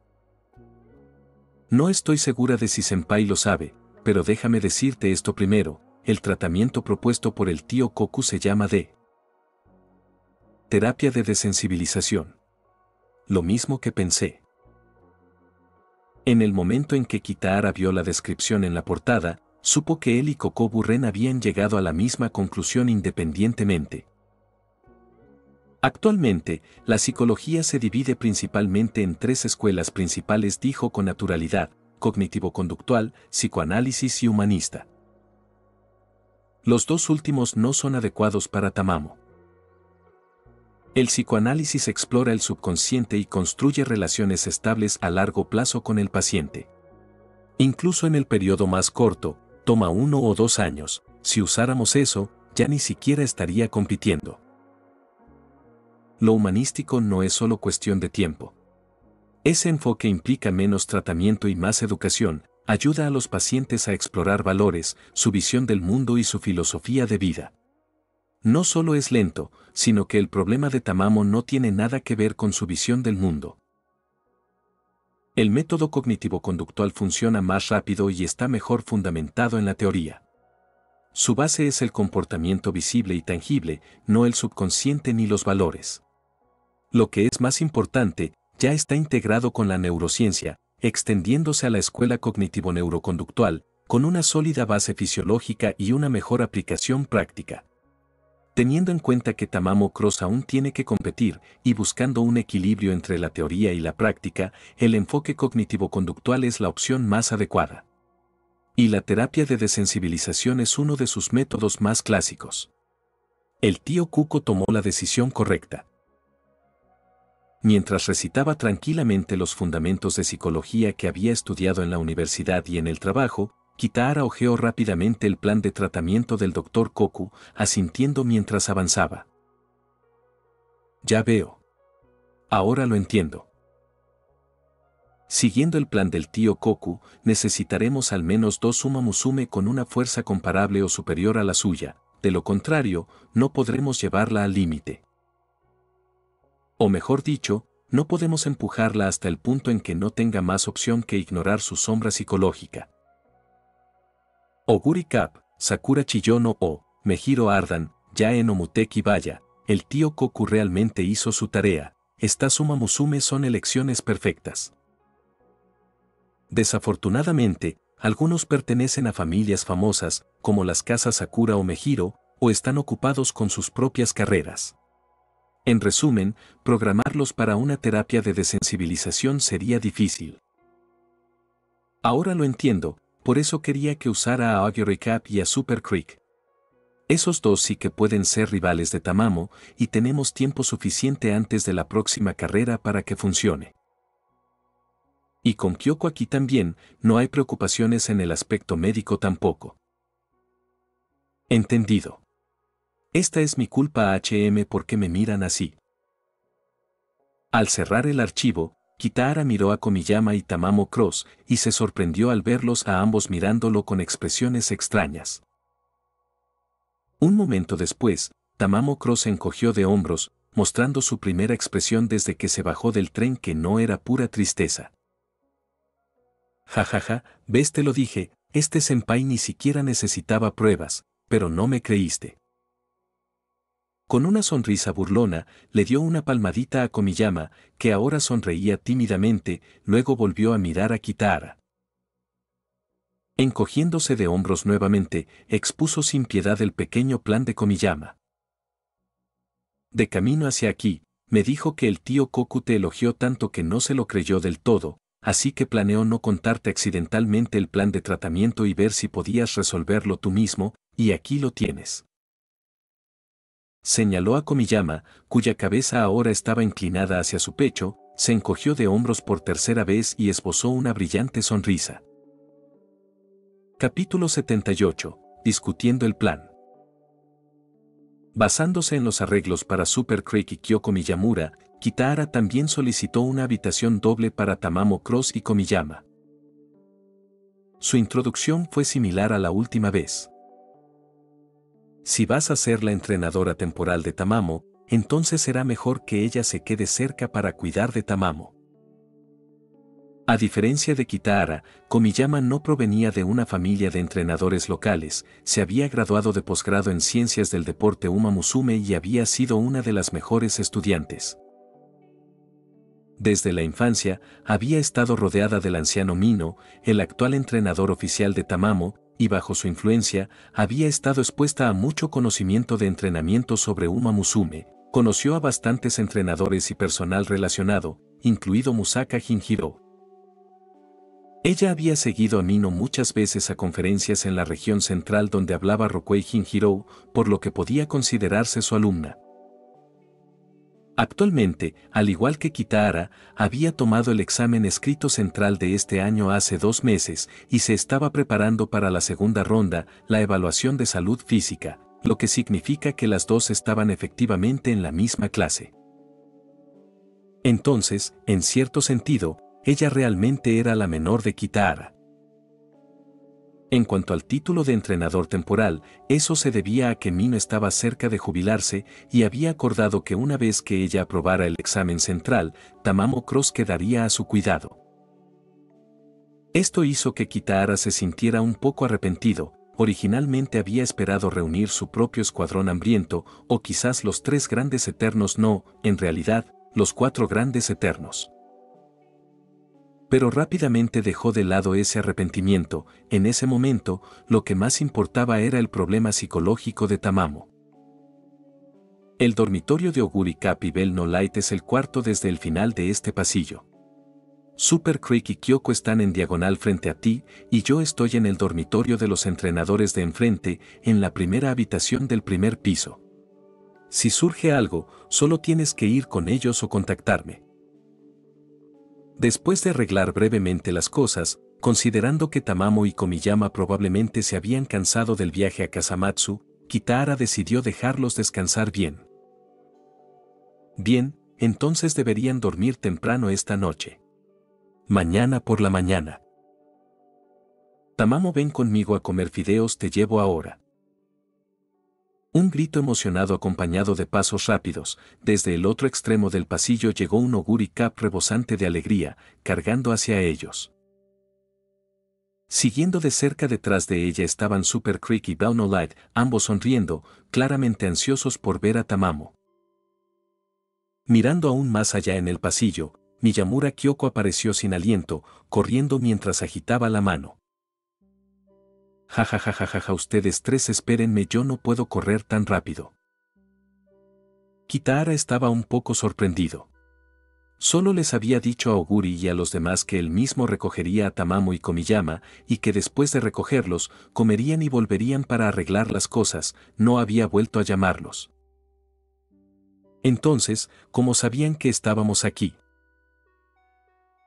No estoy segura de si senpai lo sabe, pero déjame decirte esto primero. El tratamiento propuesto por el tío Koku se llama terapia de desensibilización. Lo mismo que pensé. En el momento en que Kitahara vio la descripción en la portada, supo que él y Kokobu Ren habían llegado a la misma conclusión independientemente. Actualmente, la psicología se divide principalmente en tres escuelas principales, dijo con naturalidad: cognitivo-conductual, psicoanálisis y humanista. Los dos últimos no son adecuados para Tamamo. El psicoanálisis explora el subconsciente y construye relaciones estables a largo plazo con el paciente. Incluso en el periodo más corto, toma 1 o 2 años, si usáramos eso, ya ni siquiera estaría compitiendo. Lo humanístico no es solo cuestión de tiempo. Ese enfoque implica menos tratamiento y más educación, ayuda a los pacientes a explorar valores, su visión del mundo y su filosofía de vida. No solo es lento, sino que el problema de Tamamo no tiene nada que ver con su visión del mundo. El método cognitivo-conductual funciona más rápido y está mejor fundamentado en la teoría. Su base es el comportamiento visible y tangible, no el subconsciente ni los valores. Lo que es más importante, ya está integrado con la neurociencia, extendiéndose a la escuela cognitivo-neuroconductual, con una sólida base fisiológica y una mejor aplicación práctica. Teniendo en cuenta que Tamamo Cross aún tiene que competir, y buscando un equilibrio entre la teoría y la práctica, el enfoque cognitivo-conductual es la opción más adecuada. Y la terapia de desensibilización es uno de sus métodos más clásicos. El tío Kuko tomó la decisión correcta. Mientras recitaba tranquilamente los fundamentos de psicología que había estudiado en la universidad y en el trabajo, Kitahara hojeó rápidamente el plan de tratamiento del Dr. Koku, asintiendo mientras avanzaba. Ya veo. Ahora lo entiendo. Siguiendo el plan del tío Koku, necesitaremos al menos 2 Suma Musume con una fuerza comparable o superior a la suya, de lo contrario, no podremos llevarla al límite. O mejor dicho, no podemos empujarla hasta el punto en que no tenga más opción que ignorar su sombra psicológica. Oguri Cap, Sakura Chiyono o Mejiro Ardan, Yae no Muteki Baya, el tío Koku realmente hizo su tarea, estas Suma Musume son elecciones perfectas. Desafortunadamente, algunos pertenecen a familias famosas, como las casas Sakura o Mejiro, o están ocupados con sus propias carreras. En resumen, programarlos para una terapia de desensibilización sería difícil. Ahora lo entiendo, por eso quería que usara a Augury Cap y a Super Creek. Esos dos sí que pueden ser rivales de Tamamo, y tenemos tiempo suficiente antes de la próxima carrera para que funcione. Y con Kyoko aquí también, no hay preocupaciones en el aspecto médico tampoco. Entendido. Esta es mi culpa porque me miran así. Al cerrar el archivo, Kitahara miró a Komiyama y Tamamo Cross y se sorprendió al verlos a ambos mirándolo con expresiones extrañas. Un momento después, Tamamo Cross se encogió de hombros, mostrando su primera expresión desde que se bajó del tren, que no era pura tristeza. Jajaja, ves, te lo dije, este senpai ni siquiera necesitaba pruebas, pero no me creíste. Con una sonrisa burlona, le dio una palmadita a Komiyama, que ahora sonreía tímidamente, luego volvió a mirar a Kitahara. Encogiéndose de hombros nuevamente, expuso sin piedad el pequeño plan de Komiyama. De camino hacia aquí, me dijo que el tío Koku te elogió tanto que no se lo creyó del todo, así que planeó no contarte accidentalmente el plan de tratamiento y ver si podías resolverlo tú mismo, y aquí lo tienes. Señaló a Komiyama, cuya cabeza ahora estaba inclinada hacia su pecho, se encogió de hombros por tercera vez y esbozó una brillante sonrisa. Capítulo 78. Discutiendo el plan. Basándose en los arreglos para Super Creek y Kyoko Miyamura, Kitahara también solicitó una habitación doble para Tamamo Cross y Komiyama. Su introducción fue similar a la última vez. Si vas a ser la entrenadora temporal de Tamamo, entonces será mejor que ella se quede cerca para cuidar de Tamamo. A diferencia de Kitahara, Komiyama no provenía de una familia de entrenadores locales, se había graduado de posgrado en Ciencias del Deporte Uma Musume y había sido una de las mejores estudiantes. Desde la infancia, había estado rodeada del anciano Mino, el actual entrenador oficial de Tamamo, y bajo su influencia, había estado expuesta a mucho conocimiento de entrenamiento sobre Uma Musume, conoció a bastantes entrenadores y personal relacionado, incluido Musaka Shinjiro. Ella había seguido a Mino muchas veces a conferencias en la región central donde hablaba Rokuei Shinjiro, por lo que podía considerarse su alumna. Actualmente, al igual que Kitahara, había tomado el examen escrito central de este año hace 2 meses y se estaba preparando para la segunda ronda, la evaluación de salud física, lo que significa que las dos estaban efectivamente en la misma clase. Entonces, en cierto sentido, ella realmente era la menor de Kitahara. En cuanto al título de entrenador temporal, eso se debía a que Mino estaba cerca de jubilarse y había acordado que una vez que ella aprobara el examen central, Tamamo Cross quedaría a su cuidado. Esto hizo que Kitahara se sintiera un poco arrepentido. Originalmente había esperado reunir su propio escuadrón hambriento, o quizás los 3 grandes eternos, no, en realidad, los 4 grandes eternos. Pero rápidamente dejó de lado ese arrepentimiento. En ese momento, lo que más importaba era el problema psicológico de Tamamo. El dormitorio de Oguri Cap y Bell No Light es el cuarto desde el final de este pasillo. Super Creek y Kyoko están en diagonal frente a ti, y yo estoy en el dormitorio de los entrenadores de enfrente, en la primera habitación del primer piso. Si surge algo, solo tienes que ir con ellos o contactarme. Después de arreglar brevemente las cosas, considerando que Tamamo y Komiyama probablemente se habían cansado del viaje a Kasamatsu, Kitahara decidió dejarlos descansar bien. Bien, entonces deberían dormir temprano esta noche. Mañana por la mañana. Tamamo, ven conmigo a comer fideos, te llevo ahora. Un grito emocionado acompañado de pasos rápidos, desde el otro extremo del pasillo llegó un Oguri Cap rebosante de alegría, cargando hacia ellos. Siguiendo de cerca detrás de ella estaban Super Creek y Bell No Light, ambos sonriendo, claramente ansiosos por ver a Tamamo. Mirando aún más allá en el pasillo, Miyamura Kyoko apareció sin aliento, corriendo mientras agitaba la mano. Jajajajaja, ustedes 3 espérenme, yo no puedo correr tan rápido. Kitahara estaba un poco sorprendido. Solo les había dicho a Oguri y a los demás que él mismo recogería a Tamamo y Komiyama, y que después de recogerlos, comerían y volverían para arreglar las cosas, no había vuelto a llamarlos. Entonces, ¿cómo sabían que estábamos aquí?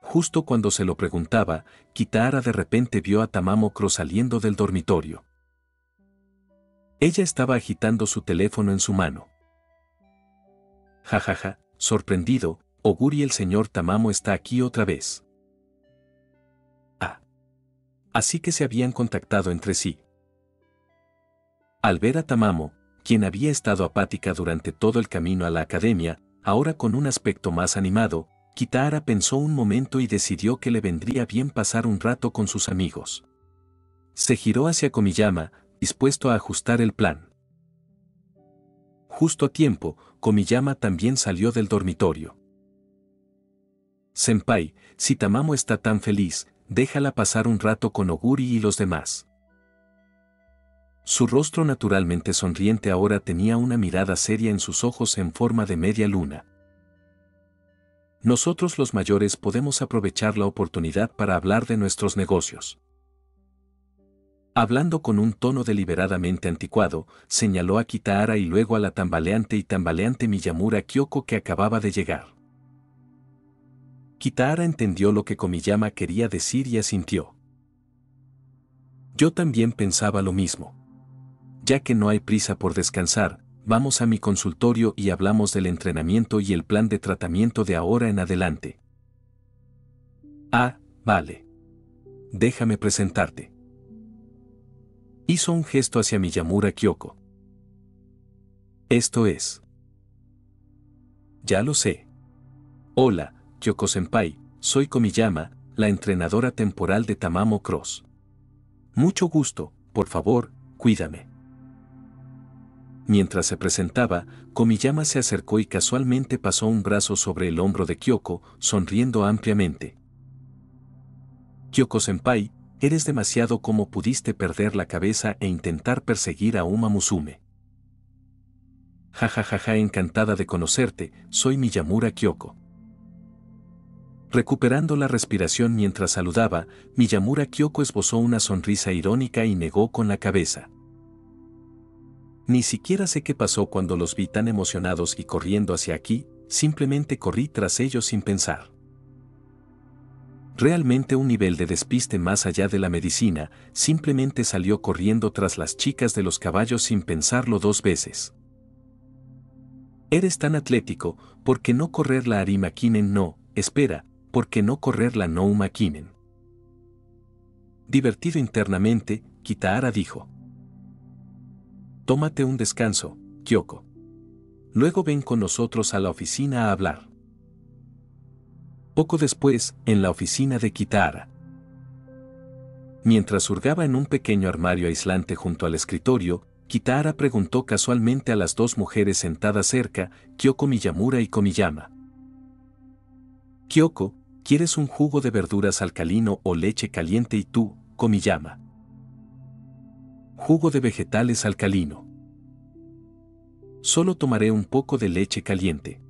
Justo cuando se lo preguntaba, Kitahara de repente vio a Tamamo Cross saliendo del dormitorio. Ella estaba agitando su teléfono en su mano. Jajaja, sorprendido, Oguri, el señor Tamamo está aquí otra vez. Ah. Así que se habían contactado entre sí. Al ver a Tamamo, quien había estado apática durante todo el camino a la academia, ahora con un aspecto más animado, Kitahara pensó un momento y decidió que le vendría bien pasar un rato con sus amigos. Se giró hacia Komiyama, dispuesto a ajustar el plan. Justo a tiempo, Komiyama también salió del dormitorio. Senpai, si Tamamo está tan feliz, déjala pasar un rato con Oguri y los demás. Su rostro naturalmente sonriente ahora tenía una mirada seria en sus ojos en forma de media luna. Nosotros los mayores podemos aprovechar la oportunidad para hablar de nuestros negocios. Hablando con un tono deliberadamente anticuado, señaló a Kitahara y luego a la tambaleante Miyamura Kyoko que acababa de llegar. Kitahara entendió lo que Komiyama quería decir y asintió. Yo también pensaba lo mismo. Ya que no hay prisa por descansar, vamos a mi consultorio y hablamos del entrenamiento y el plan de tratamiento de ahora en adelante. Ah, vale. Déjame presentarte. Hizo un gesto hacia Miyamura Kyoko. Esto es. Ya lo sé. Hola, Kyoko-senpai, soy Komiyama, la entrenadora temporal de Tamamo Cross. Mucho gusto, por favor, cuídame. Mientras se presentaba, Komiyama se acercó y casualmente pasó un brazo sobre el hombro de Kyoko, sonriendo ampliamente. Kyoko-senpai, eres demasiado como pudiste perder la cabeza e intentar perseguir a Uma Musume. Jajajaja, encantada de conocerte, soy Miyamura Kyoko. Recuperando la respiración mientras saludaba, Miyamura Kyoko esbozó una sonrisa irónica y negó con la cabeza. Ni siquiera sé qué pasó cuando los vi tan emocionados y corriendo hacia aquí, simplemente corrí tras ellos sin pensar. Realmente un nivel de despiste más allá de la medicina, simplemente salió corriendo tras las chicas de los caballos sin pensarlo dos veces. Eres tan atlético, ¿por qué no correr la Arimakinen no? Espera, ¿por qué no correr la Noumakinen? Divertido internamente, Kitahara dijo. Tómate un descanso, Kyoko. Luego ven con nosotros a la oficina a hablar. Poco después, en la oficina de Kitahara. Mientras hurgaba en un pequeño armario aislante junto al escritorio, Kitahara preguntó casualmente a las dos mujeres sentadas cerca, Kyoko Miyamura y Komiyama. Kyoko, ¿quieres un jugo de verduras alcalino o leche caliente? Y tú, Komiyama. Jugo de vegetales alcalino. Solo tomaré un poco de leche caliente.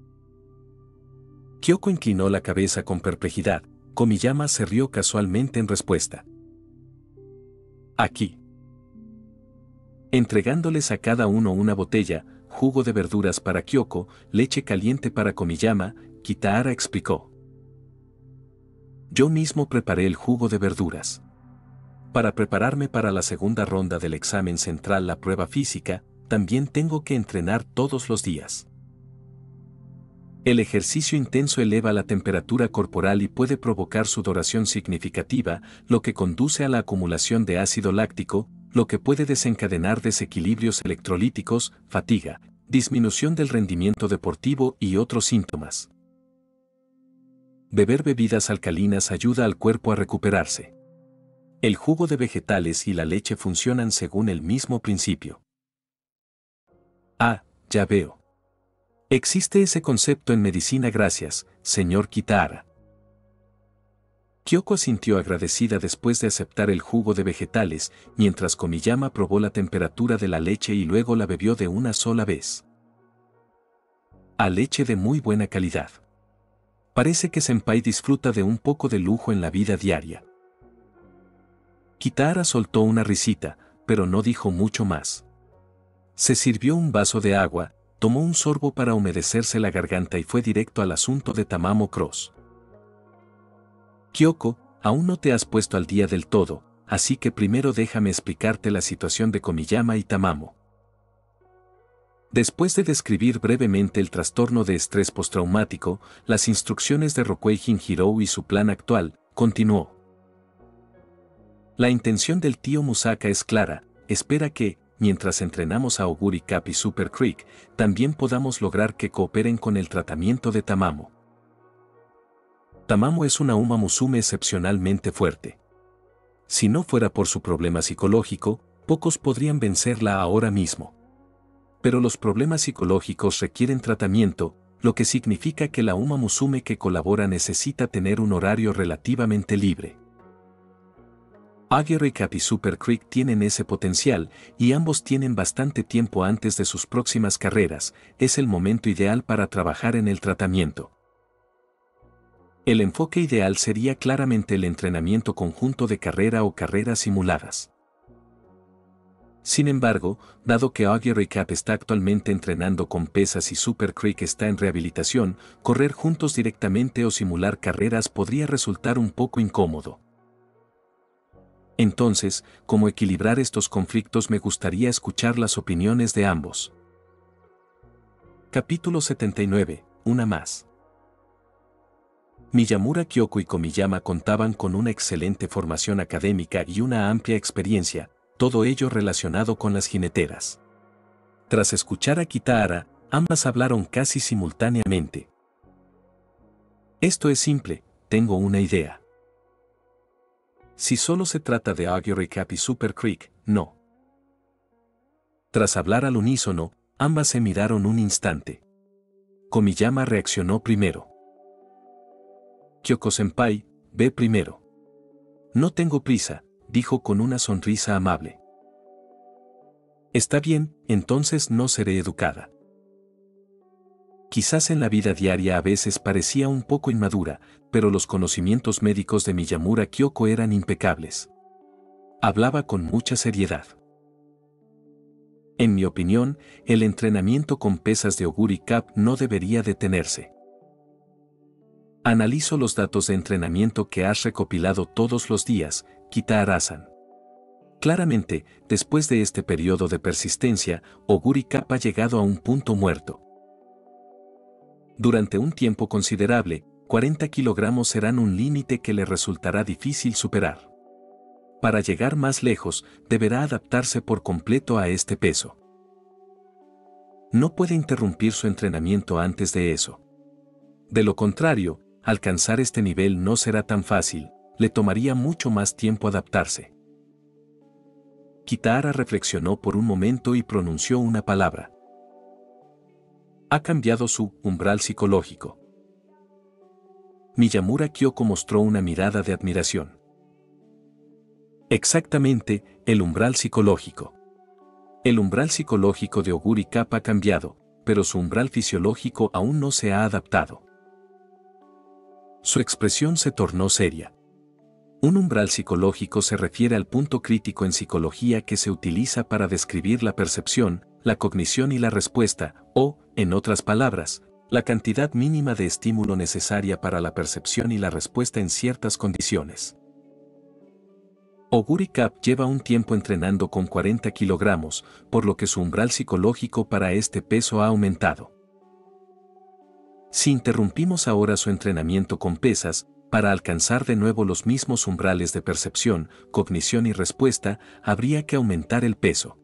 Kyoko inclinó la cabeza con perplejidad. Komiyama se rió casualmente en respuesta. Aquí. Entregándoles a cada uno una botella, jugo de verduras para Kyoko, leche caliente para Komiyama, Kitahara explicó. Yo mismo preparé el jugo de verduras. Para prepararme para la segunda ronda del examen central, la prueba física, también tengo que entrenar todos los días. El ejercicio intenso eleva la temperatura corporal y puede provocar sudoración significativa, lo que conduce a la acumulación de ácido láctico, lo que puede desencadenar desequilibrios electrolíticos, fatiga, disminución del rendimiento deportivo y otros síntomas. Beber bebidas alcalinas ayuda al cuerpo a recuperarse. El jugo de vegetales y la leche funcionan según el mismo principio. Ah, ya veo. Existe ese concepto en medicina, gracias, señor Kitahara. Kyoko asintió agradecida después de aceptar el jugo de vegetales, mientras Komiyama probó la temperatura de la leche y luego la bebió de una sola vez. A leche de muy buena calidad. Parece que Senpai disfruta de un poco de lujo en la vida diaria. Kitahara soltó una risita, pero no dijo mucho más. Se sirvió un vaso de agua, tomó un sorbo para humedecerse la garganta y fue directo al asunto de Tamamo Cross. Kyoko, aún no te has puesto al día del todo, así que primero déjame explicarte la situación de Komiyama y Tamamo. Después de describir brevemente el trastorno de estrés postraumático, las instrucciones de Rokuei Shinjirou y su plan actual, continuó. La intención del tío Musaka es clara, espera que, mientras entrenamos a Oguri Cup y Super Creek, también podamos lograr que cooperen con el tratamiento de Tamamo. Tamamo es una Uma Musume excepcionalmente fuerte. Si no fuera por su problema psicológico, pocos podrían vencerla ahora mismo. Pero los problemas psicológicos requieren tratamiento, lo que significa que la Uma Musume que colabora necesita tener un horario relativamente libre. Oguri Cup y Super Creek tienen ese potencial, y ambos tienen bastante tiempo antes de sus próximas carreras. Es el momento ideal para trabajar en el tratamiento. El enfoque ideal sería claramente el entrenamiento conjunto de carrera o carreras simuladas. Sin embargo, dado que Oguri Cup está actualmente entrenando con pesas y Super Creek está en rehabilitación, correr juntos directamente o simular carreras podría resultar un poco incómodo. Entonces, ¿cómo equilibrar estos conflictos? Me gustaría escuchar las opiniones de ambos. Capítulo 79. Una más. Miyamura Kyoko y Komiyama contaban con una excelente formación académica y una amplia experiencia, todo ello relacionado con las jineteras. Tras escuchar a Kitahara, ambas hablaron casi simultáneamente. Esto es simple, tengo una idea. Si solo se trata de Oguri Cup y Super Creek, no. Tras hablar al unísono, ambas se miraron un instante. Komiyama reaccionó primero. Kyoko-senpai, ve primero. No tengo prisa, dijo con una sonrisa amable. Está bien, entonces no seré educada. Quizás en la vida diaria a veces parecía un poco inmadura, pero los conocimientos médicos de Miyamura Kyoko eran impecables. Hablaba con mucha seriedad. En mi opinión, el entrenamiento con pesas de Oguri Cup no debería detenerse. Analizo los datos de entrenamiento que has recopilado todos los días, Kitahara-san. Claramente, después de este periodo de persistencia, Oguri Cup ha llegado a un punto muerto. Durante un tiempo considerable, 40 kilogramos serán un límite que le resultará difícil superar. Para llegar más lejos, deberá adaptarse por completo a este peso. No puede interrumpir su entrenamiento antes de eso. De lo contrario, alcanzar este nivel no será tan fácil, le tomaría mucho más tiempo adaptarse. Kitahara reflexionó por un momento y pronunció una palabra. Ha cambiado su umbral psicológico. Miyamura Kyoko mostró una mirada de admiración. Exactamente, el umbral psicológico. El umbral psicológico de Oguri Cup ha cambiado, pero su umbral fisiológico aún no se ha adaptado. Su expresión se tornó seria. Un umbral psicológico se refiere al punto crítico en psicología que se utiliza para describir la percepción, la cognición y la respuesta, o, en otras palabras, la cantidad mínima de estímulo necesaria para la percepción y la respuesta en ciertas condiciones. Oguri Cup lleva un tiempo entrenando con 40 kilogramos, por lo que su umbral psicológico para este peso ha aumentado. Si interrumpimos ahora su entrenamiento con pesas, para alcanzar de nuevo los mismos umbrales de percepción, cognición y respuesta, habría que aumentar el peso.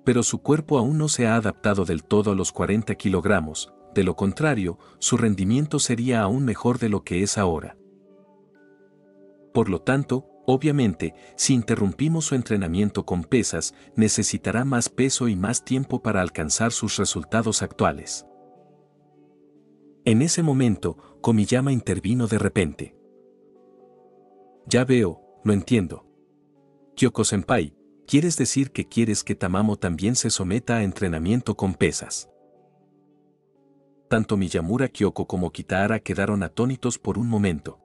Pero su cuerpo aún no se ha adaptado del todo a los 40 kilogramos, de lo contrario, su rendimiento sería aún mejor de lo que es ahora. Por lo tanto, obviamente, si interrumpimos su entrenamiento con pesas, necesitará más peso y más tiempo para alcanzar sus resultados actuales. En ese momento, Komiyama intervino de repente. Ya veo, lo entiendo. Kyoko-senpai, ¿quieres decir que quieres que Tamamo también se someta a entrenamiento con pesas? Tanto Miyamura Kyoko como Kitahara quedaron atónitos por un momento.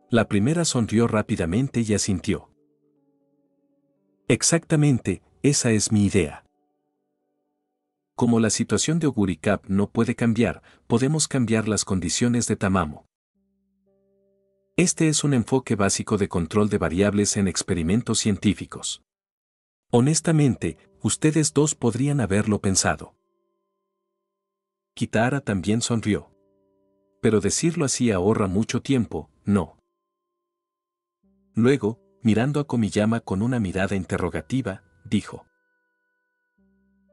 La primera sonrió rápidamente y asintió. Exactamente, esa es mi idea. Como la situación de Oguri Cup no puede cambiar, podemos cambiar las condiciones de Tamamo. Este es un enfoque básico de control de variables en experimentos científicos. Honestamente, ustedes dos podrían haberlo pensado. Kitahara también sonrió. Pero decirlo así ahorra mucho tiempo, ¿no? Luego, mirando a Komiyama con una mirada interrogativa, dijo.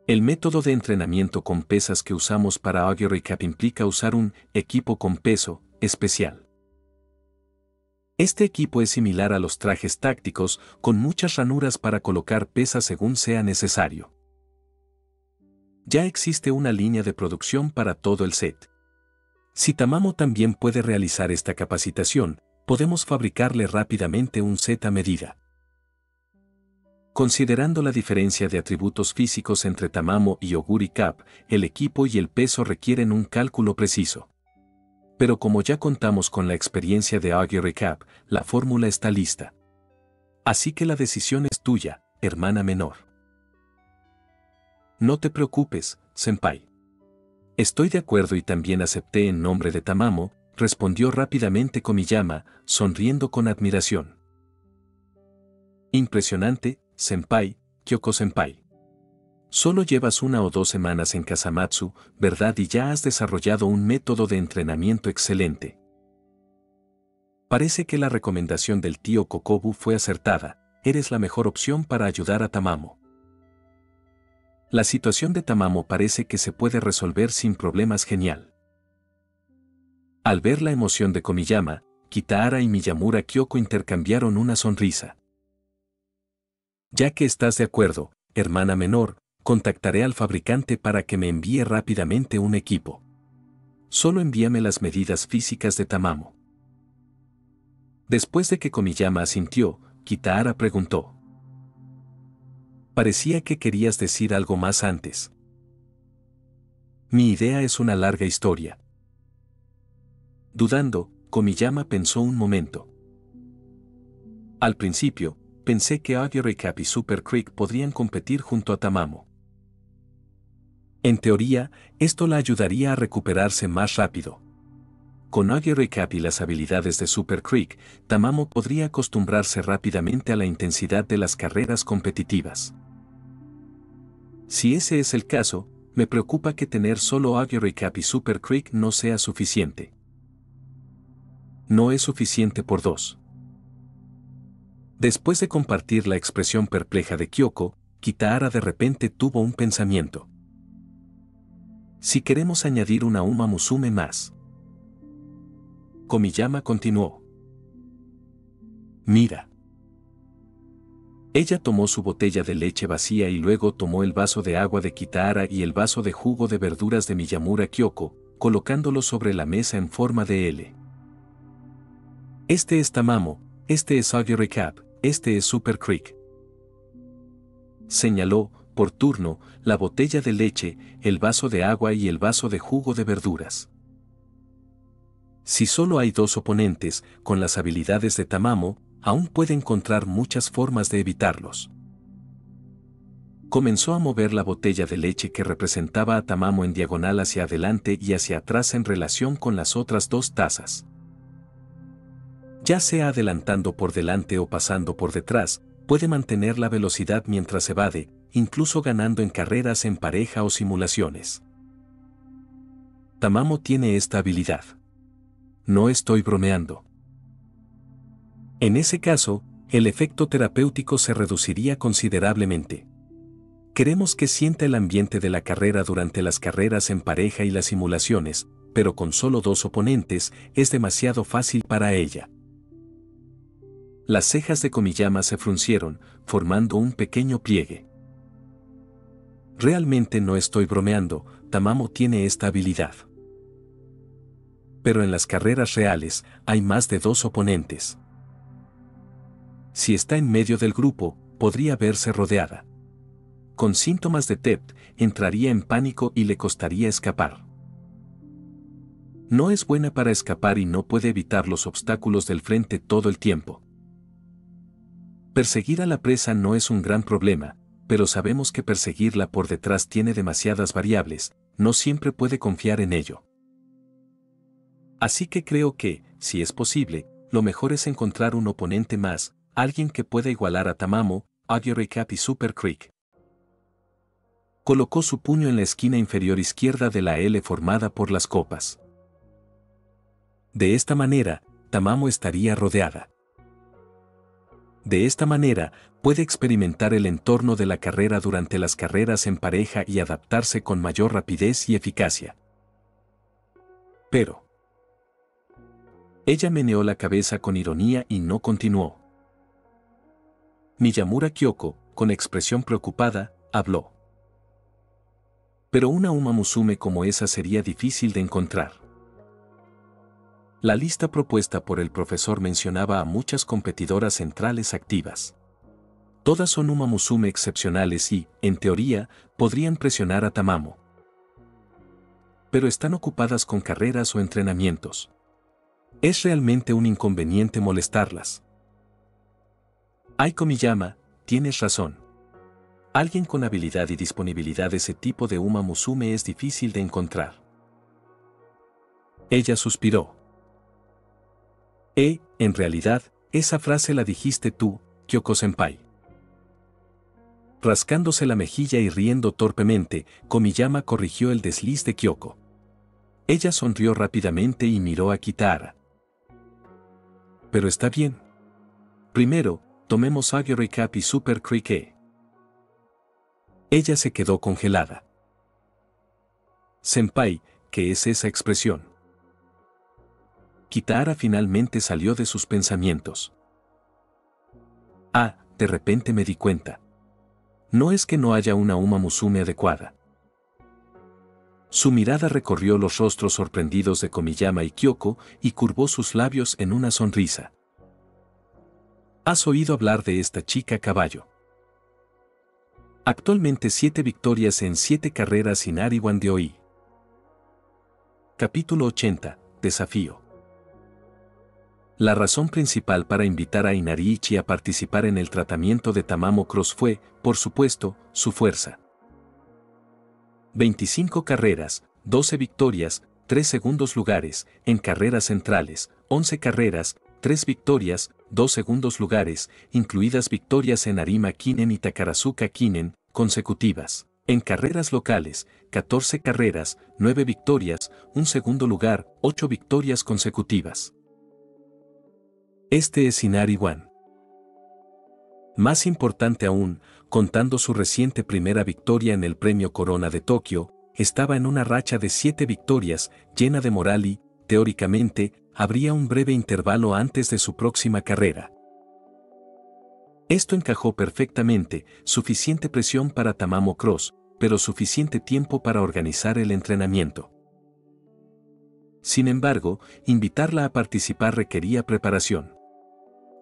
El método de entrenamiento con pesas que usamos para Audio Recap implica usar un equipo con peso especial. Este equipo es similar a los trajes tácticos, con muchas ranuras para colocar pesas según sea necesario. Ya existe una línea de producción para todo el set. Si Tamamo también puede realizar esta capacitación, podemos fabricarle rápidamente un set a medida. Considerando la diferencia de atributos físicos entre Tamamo y Oguri Cap, el equipo y el peso requieren un cálculo preciso. Pero como ya contamos con la experiencia de Audio Recap, la fórmula está lista. Así que la decisión es tuya, hermana menor. No te preocupes, senpai. Estoy de acuerdo y también acepté en nombre de Tamamo, respondió rápidamente Komiyama, sonriendo con admiración. Impresionante, senpai, Kyoko-senpai. Solo llevas 1 o 2 semanas en Kasamatsu, ¿verdad? Y ya has desarrollado un método de entrenamiento excelente. Parece que la recomendación del tío Kokobu fue acertada, eres la mejor opción para ayudar a Tamamo. La situación de Tamamo parece que se puede resolver sin problemas. Genial. Al ver la emoción de Komiyama, Kitahara y Miyamura Kyoko intercambiaron una sonrisa. Ya que estás de acuerdo, hermana menor, contactaré al fabricante para que me envíe rápidamente un equipo. Solo envíame las medidas físicas de Tamamo. Después de que Komiyama asintió, Kitahara preguntó. Parecía que querías decir algo más antes. Mi idea es una larga historia. Dudando, Komiyama pensó un momento. Al principio, pensé que Audio Recap y Super Creek podrían competir junto a Tamamo. En teoría, esto la ayudaría a recuperarse más rápido. Con Audio Recap y las habilidades de Super Creek, Tamamo podría acostumbrarse rápidamente a la intensidad de las carreras competitivas. Si ese es el caso, me preocupa que tener solo Audio Recap y Super Creek no sea suficiente. No es suficiente por 2. Después de compartir la expresión perpleja de Kyoko, Kitahara de repente tuvo un pensamiento. Si queremos añadir una Uma Musume más. Komiyama continuó. Mira. Ella tomó su botella de leche vacía y luego tomó el vaso de agua de Kitahara y el vaso de jugo de verduras de Miyamura Kyoko, colocándolos sobre la mesa en forma de L. Este es Tamamo, este es Audio Recap, este es Super Creek. Señaló, por turno, la botella de leche, el vaso de agua y el vaso de jugo de verduras. Si solo hay 2 oponentes, con las habilidades de Tamamo, aún puede encontrar muchas formas de evitarlos. Comenzó a mover la botella de leche que representaba a Tamamo en diagonal hacia adelante y hacia atrás en relación con las otras 2 tazas. Ya sea adelantando por delante o pasando por detrás, puede mantener la velocidad mientras evade, incluso ganando en carreras en pareja o simulaciones. Tamamo tiene esta habilidad. No estoy bromeando. En ese caso, el efecto terapéutico se reduciría considerablemente. Queremos que sienta el ambiente de la carrera durante las carreras en pareja y las simulaciones, pero con solo 2 oponentes, es demasiado fácil para ella. Las cejas de Komiyama se fruncieron, formando un pequeño pliegue. Realmente no estoy bromeando, Tamamo tiene esta habilidad. Pero en las carreras reales, hay más de 2 oponentes. Si está en medio del grupo, podría verse rodeada. Con síntomas de TEP, entraría en pánico y le costaría escapar. No es buena para escapar y no puede evitar los obstáculos del frente todo el tiempo. Perseguir a la presa no es un gran problema, pero sabemos que perseguirla por detrás tiene demasiadas variables, no siempre puede confiar en ello. Así que creo que, si es posible, lo mejor es encontrar un oponente más, alguien que pueda igualar a Tamamo, Audio Recap y Super Creek. Colocó su puño en la esquina inferior izquierda de la L formada por las copas. De esta manera, Tamamo estaría rodeada. De esta manera, puede experimentar el entorno de la carrera durante las carreras en pareja y adaptarse con mayor rapidez y eficacia. Pero ella meneó la cabeza con ironía y no continuó. Miyamura Kyoko, con expresión preocupada, habló. Pero una Uma Musume como esa sería difícil de encontrar. La lista propuesta por el profesor mencionaba a muchas competidoras centrales activas. Todas son Uma Musume excepcionales y, en teoría, podrían presionar a Tamamo. Pero están ocupadas con carreras o entrenamientos. Es realmente un inconveniente molestarlas. Aiko Miyama, tienes razón. Alguien con habilidad y disponibilidad de ese tipo de Uma Musume es difícil de encontrar. Ella suspiró. En realidad, esa frase la dijiste tú, Kyoko-senpai. Rascándose la mejilla y riendo torpemente, Komiyama corrigió el desliz de Kyoko. Ella sonrió rápidamente y miró a Kitahara. Pero está bien. Primero, tomemos Agyo Recap y Super Cricket. Ella se quedó congelada. Senpai, ¿qué es esa expresión? Kitahara finalmente salió de sus pensamientos. De repente me di cuenta. No es que no haya una Uma Musume adecuada. Su mirada recorrió los rostros sorprendidos de Komiyama y Kyoko y curvó sus labios en una sonrisa. ¿Has oído hablar de esta chica caballo? Actualmente 7 victorias en 7 carreras Inari Wandyōi. Capítulo 80. Desafío. La razón principal para invitar a Inariichi a participar en el tratamiento de Tamamo Cross fue, por supuesto, su fuerza. 25 carreras, 12 victorias, 3 segundos lugares, en carreras centrales, 11 carreras, 3 victorias, 2 segundos lugares, incluidas victorias en Arima Kinen y Takarazuka Kinen, consecutivas. En carreras locales, 14 carreras, 9 victorias, 1 segundo lugar, 8 victorias consecutivas. Este es Inari One. Más importante aún, contando su reciente primera victoria en el Premio Corona de Tokio, estaba en una racha de 7 victorias, llena de moral y, teóricamente, habría un breve intervalo antes de su próxima carrera. Esto encajó perfectamente, suficiente presión para Tamamo Cross, pero suficiente tiempo para organizar el entrenamiento. Sin embargo, invitarla a participar requería preparación.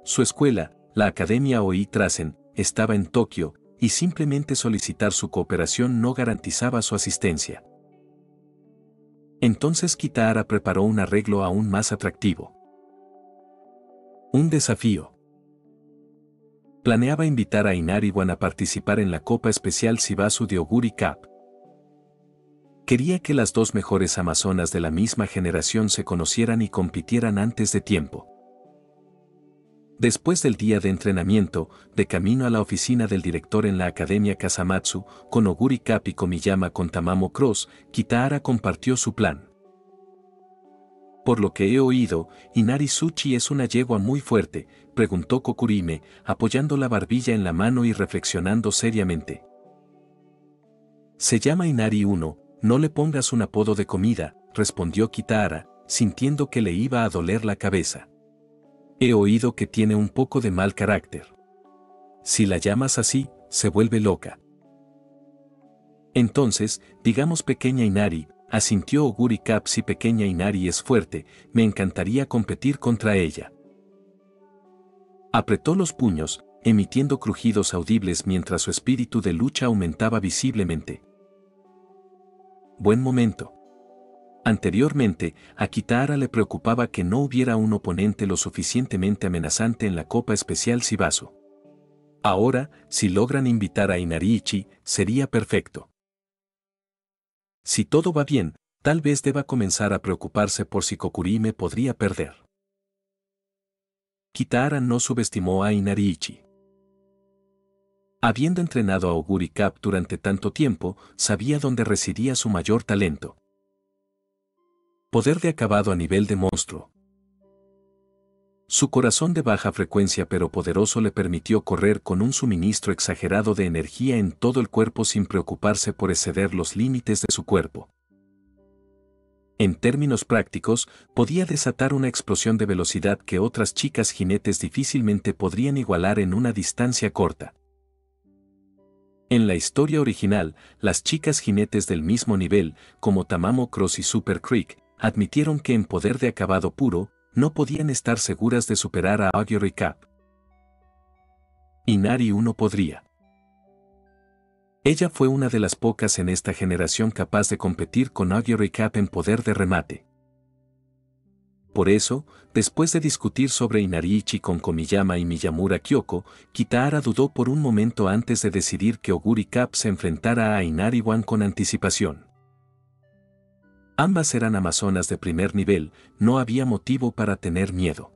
Su escuela, la Academia Oi Trasen, estaba en Tokio, y simplemente solicitar su cooperación no garantizaba su asistencia. Entonces Kitahara preparó un arreglo aún más atractivo. Un desafío. Planeaba invitar a Inari One a participar en la Copa Especial Shibasu de Oguri Cup. Quería que las dos mejores amazonas de la misma generación se conocieran y compitieran antes de tiempo. Después del día de entrenamiento, de camino a la oficina del director en la Academia Kasamatsu, con Oguri Cup y Komiyama con Tamamo Cross, Kitahara compartió su plan. Por lo que he oído, Inari Tsuchi es una yegua muy fuerte, preguntó Kokurime, apoyando la barbilla en la mano y reflexionando seriamente. Se llama Inari 1, no le pongas un apodo de comida, respondió Kitahara, sintiendo que le iba a doler la cabeza. He oído que tiene un poco de mal carácter. Si la llamas así, se vuelve loca. Entonces, digamos pequeña Inari, asintió Oguri Cup. Si pequeña Inari es fuerte, me encantaría competir contra ella. Apretó los puños, emitiendo crujidos audibles mientras su espíritu de lucha aumentaba visiblemente. Buen momento. Anteriormente, a Kitahara le preocupaba que no hubiera un oponente lo suficientemente amenazante en la Copa Especial Shibasu. Ahora, si logran invitar a Inariichi, sería perfecto. Si todo va bien, tal vez deba comenzar a preocuparse por si Kokurime podría perder. Kitahara no subestimó a Inariichi. Habiendo entrenado a Oguri Cup durante tanto tiempo, sabía dónde residía su mayor talento. Poder de acabado a nivel de monstruo. Su corazón de baja frecuencia pero poderoso le permitió correr con un suministro exagerado de energía en todo el cuerpo sin preocuparse por exceder los límites de su cuerpo. En términos prácticos, podía desatar una explosión de velocidad que otras chicas jinetes difícilmente podrían igualar en una distancia corta. En la historia original, las chicas jinetes del mismo nivel, como Tamamo Cross y Super Creek, admitieron que en poder de acabado puro, no podían estar seguras de superar a Augury Cap. Inari 1 podría. Ella fue una de las pocas en esta generación capaz de competir con Augury Cap en poder de remate. Por eso, después de discutir sobre Inari-ichi con Komiyama y Miyamura Kyoko, Kitahara dudó por un momento antes de decidir que Augury Cap se enfrentara a Inari-wan con anticipación. Ambas eran amazonas de primer nivel, no había motivo para tener miedo.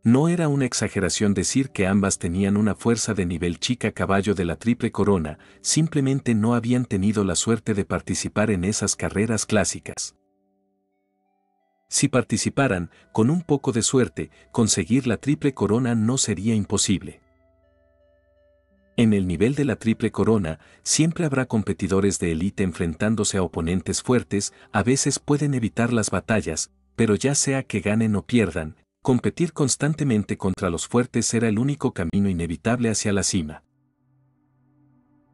No era una exageración decir que ambas tenían una fuerza de nivel chica caballo de la triple corona, simplemente no habían tenido la suerte de participar en esas carreras clásicas. Si participaran, con un poco de suerte, conseguir la triple corona no sería imposible. En el nivel de la triple corona, siempre habrá competidores de élite enfrentándose a oponentes fuertes, a veces pueden evitar las batallas, pero ya sea que ganen o pierdan, competir constantemente contra los fuertes era el único camino inevitable hacia la cima.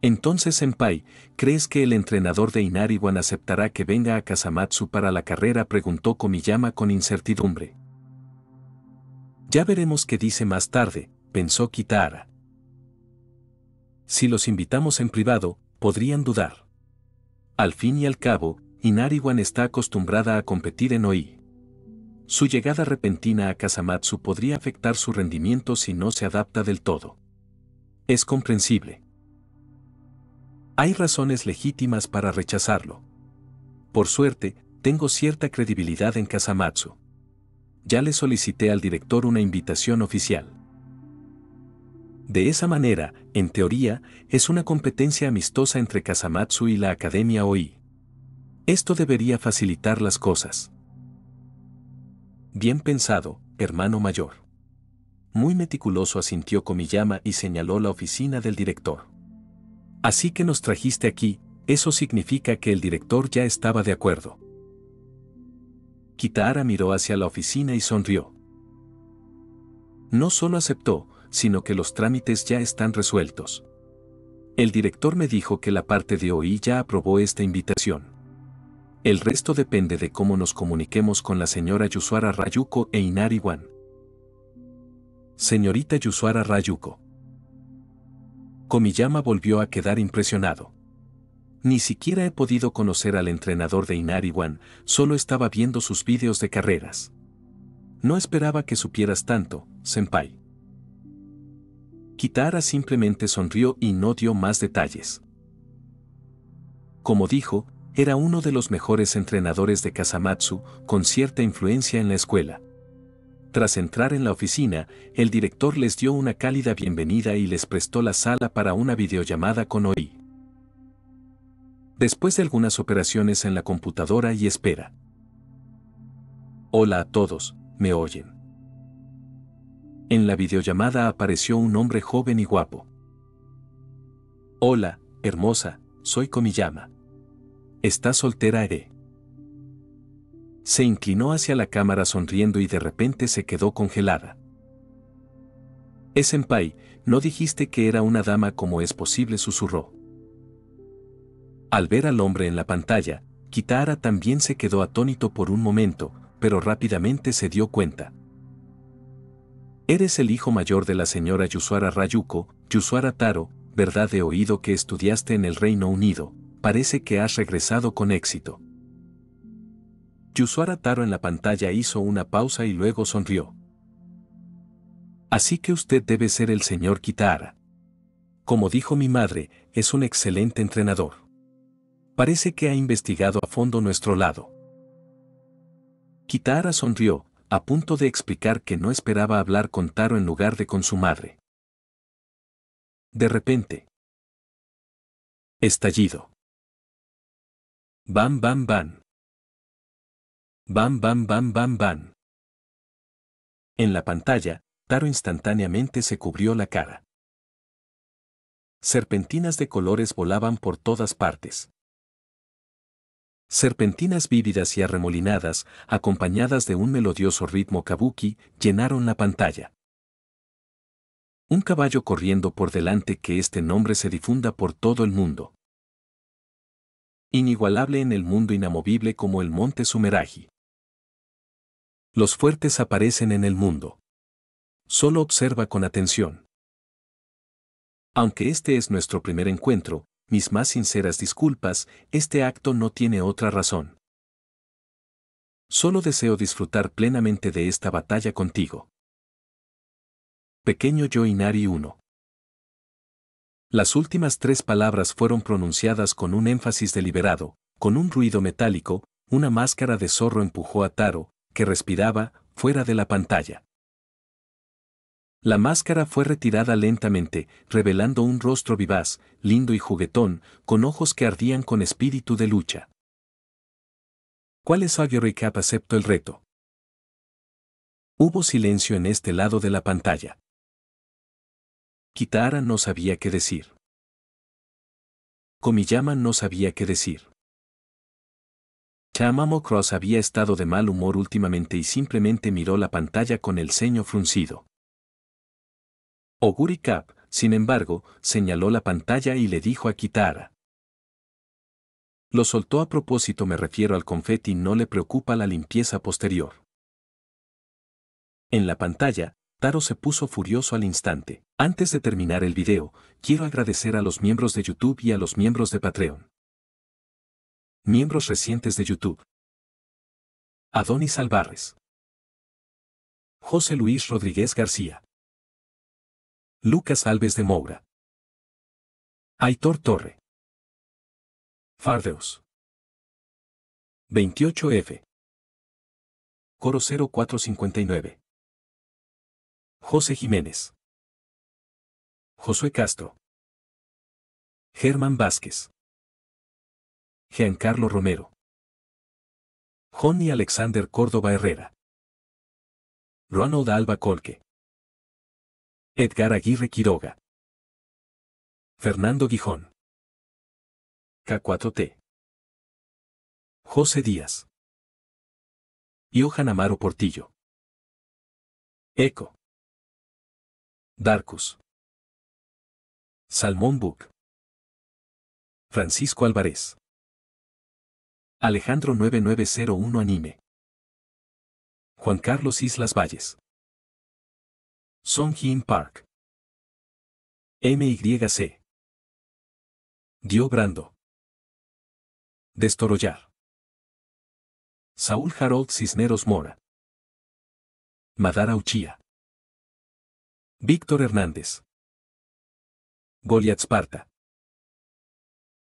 Entonces, Senpai, ¿crees que el entrenador de Inari-wan aceptará que venga a Kasamatsu para la carrera?, preguntó Komiyama con incertidumbre. Ya veremos qué dice más tarde, pensó Kitahara. Si los invitamos en privado, podrían dudar. Al fin y al cabo, Inari-wan está acostumbrada a competir en OI. Su llegada repentina a Kasamatsu podría afectar su rendimiento si no se adapta del todo. Es comprensible. Hay razones legítimas para rechazarlo. Por suerte, tengo cierta credibilidad en Kasamatsu. Ya le solicité al director una invitación oficial. De esa manera, en teoría, es una competencia amistosa entre Kasamatsu y la Academia OI. Esto debería facilitar las cosas. Bien pensado, hermano mayor. Muy meticuloso asintió Komiyama y señaló la oficina del director. Así que nos trajiste aquí, eso significa que el director ya estaba de acuerdo. Kitahara miró hacia la oficina y sonrió. No solo aceptó, sino que los trámites ya están resueltos. El director me dijo que la parte de OI ya aprobó esta invitación. El resto depende de cómo nos comuniquemos con la señora Yusara Rayuko e Inari-wan. Señorita Yusara Rayuko. Komiyama volvió a quedar impresionado. Ni siquiera he podido conocer al entrenador de Inari-wan, solo estaba viendo sus vídeos de carreras. No esperaba que supieras tanto, senpai. Kitahara simplemente sonrió y no dio más detalles. Como dijo, era uno de los mejores entrenadores de Kasamatsu, con cierta influencia en la escuela. Tras entrar en la oficina, el director les dio una cálida bienvenida y les prestó la sala para una videollamada con OI. Después de algunas operaciones en la computadora y espera. Hola a todos, ¿me oyen? En la videollamada apareció un hombre joven y guapo. Hola, hermosa, soy Komiyama. ¿Estás soltera, Se inclinó hacia la cámara sonriendo y de repente se quedó congelada. Senpai, ¿no dijiste que era una dama? ¿Cómo es posible?, susurró. Al ver al hombre en la pantalla, Kitahara también se quedó atónito por un momento, pero rápidamente se dio cuenta. Eres el hijo mayor de la señora Yusara Rayuko, Yusara Taro, ¿verdad? He oído que estudiaste en el Reino Unido, parece que has regresado con éxito. Yusara Taro en la pantalla hizo una pausa y luego sonrió. Así que usted debe ser el señor Kitahara. Como dijo mi madre, es un excelente entrenador. Parece que ha investigado a fondo nuestro lado. Kitahara sonrió, a punto de explicar que no esperaba hablar con Taro en lugar de con su madre. De repente. Estallido. Bam bam bam. Bam bam bam bam bam. En la pantalla, Taro instantáneamente se cubrió la cara. Serpentinas de colores volaban por todas partes. Serpentinas vívidas y arremolinadas, acompañadas de un melodioso ritmo kabuki, llenaron la pantalla. Un caballo corriendo por delante, que este nombre se difunda por todo el mundo. Inigualable en el mundo, inamovible como el monte Sumeraji. Los fuertes aparecen en el mundo. Solo observa con atención. Aunque este es nuestro primer encuentro, mis más sinceras disculpas, este acto no tiene otra razón. Solo deseo disfrutar plenamente de esta batalla contigo. Pequeño yo Inari 1. Las últimas 3 palabras fueron pronunciadas con un énfasis deliberado, con un ruido metálico. Una máscara de zorro empujó a Taro, que respiraba, fuera de la pantalla. La máscara fue retirada lentamente, revelando un rostro vivaz, lindo y juguetón, con ojos que ardían con espíritu de lucha. ¿Cuál es Augury Cap? Aceptó el reto. Hubo silencio en este lado de la pantalla. Kitahara no sabía qué decir. Komiyama no sabía qué decir. Chamamo Cross había estado de mal humor últimamente y simplemente miró la pantalla con el ceño fruncido. Augury Cap, sin embargo, señaló la pantalla y le dijo a Kitahara. Lo soltó a propósito, me refiero al confeti, no le preocupa la limpieza posterior. En la pantalla, Taro se puso furioso al instante. Antes de terminar el video, quiero agradecer a los miembros de YouTube y a los miembros de Patreon. Miembros recientes de YouTube. Adonis Alvarez. José Luis Rodríguez García. Lucas Alves de Moura. Aitor Torre. Fardeus. 28F. Coro 0459. José Jiménez. Josué Castro. Germán Vázquez. Giancarlo Romero. Johnny Alexander Córdoba Herrera. Ronald Alba Colque. Edgar Aguirre Quiroga. Fernando Gijón. K4T. José Díaz. Johan Amaro Portillo. Eco. Darkus. Salmón Book. Francisco Álvarez. Alejandro 9901 Anime. Juan Carlos Islas Valles. Song Hyun Park. MYC. Dio Brando. Destorollar. Saúl Harold Cisneros Mora. Madara Uchía. Víctor Hernández. Goliath Sparta.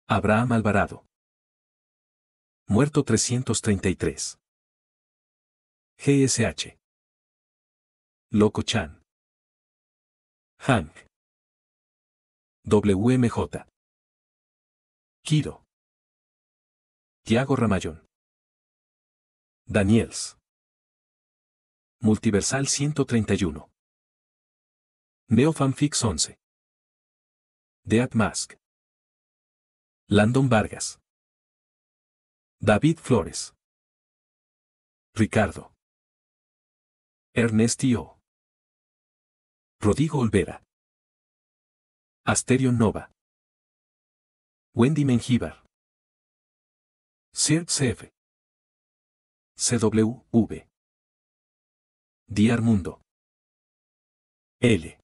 Abraham Alvarado. Muerto 333. GSH. Loco Chan. Hank. WMJ. Kiro. Tiago Ramayón. Daniels. Multiversal 131. Neofanfix 11. Dead Mask. Landon Vargas. David Flores. Ricardo. Ernestio. Rodrigo Olvera. Asterio Nova. Wendy Mengíbar. Sir CF. CWV. Diar Mundo. L.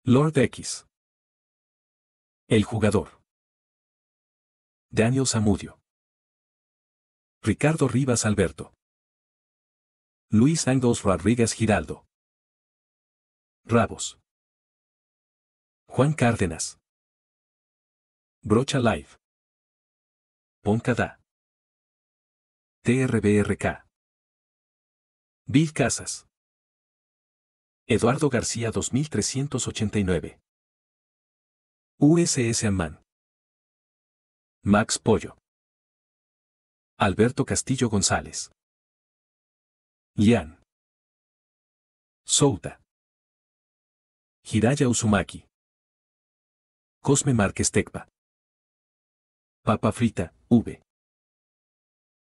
Lord X. El Jugador. Daniel Zamudio. Ricardo Rivas Alberto. Luis Angos Rodríguez Giraldo. Rabos. Juan Cárdenas. Brocha Live. Poncada. TRBRK. Bill Casas. Eduardo García 2389. USS Amman. Max Pollo. Alberto Castillo González. Lian. Souta. Hiraya Uzumaki. Cosme Márquez Tecpa. Papa Frita, V.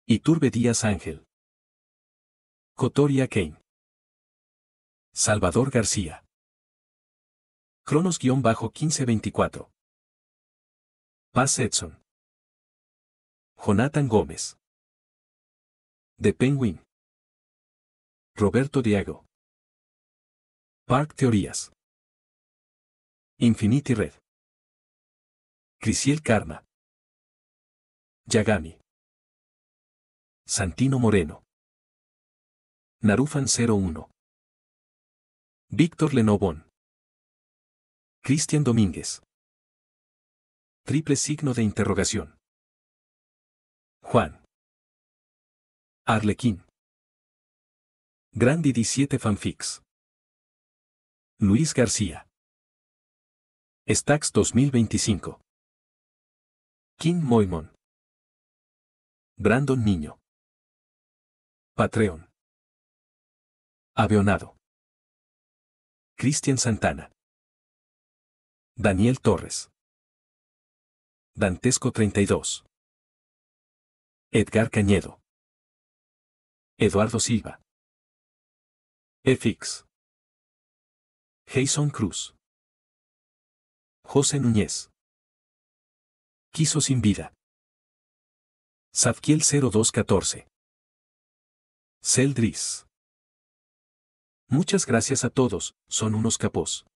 Iturbe Díaz Ángel. Cotoria Kane. Salvador García. Cronos-1524. Paz Edson. Jonathan Gómez. The Penguin. Roberto Diago. Park Teorías. Infinity Red. Crisiel Karma. Yagami. Santino Moreno. Narufan 01. Víctor Lenovón. Cristian Domínguez. Triple signo de interrogación. Juan. Arlequín. Grandi 17 Fanfics. Luis García. Stax 2025. King Moimon. Brandon Niño. Patreon. Avionado. Cristian Santana. Daniel Torres. Dantesco 32. Edgar Cañedo. Eduardo Silva. FX. Jason Cruz. José Núñez. Quiso sin vida. Zadkiel 0214. Celdris. Muchas gracias a todos, son unos capos.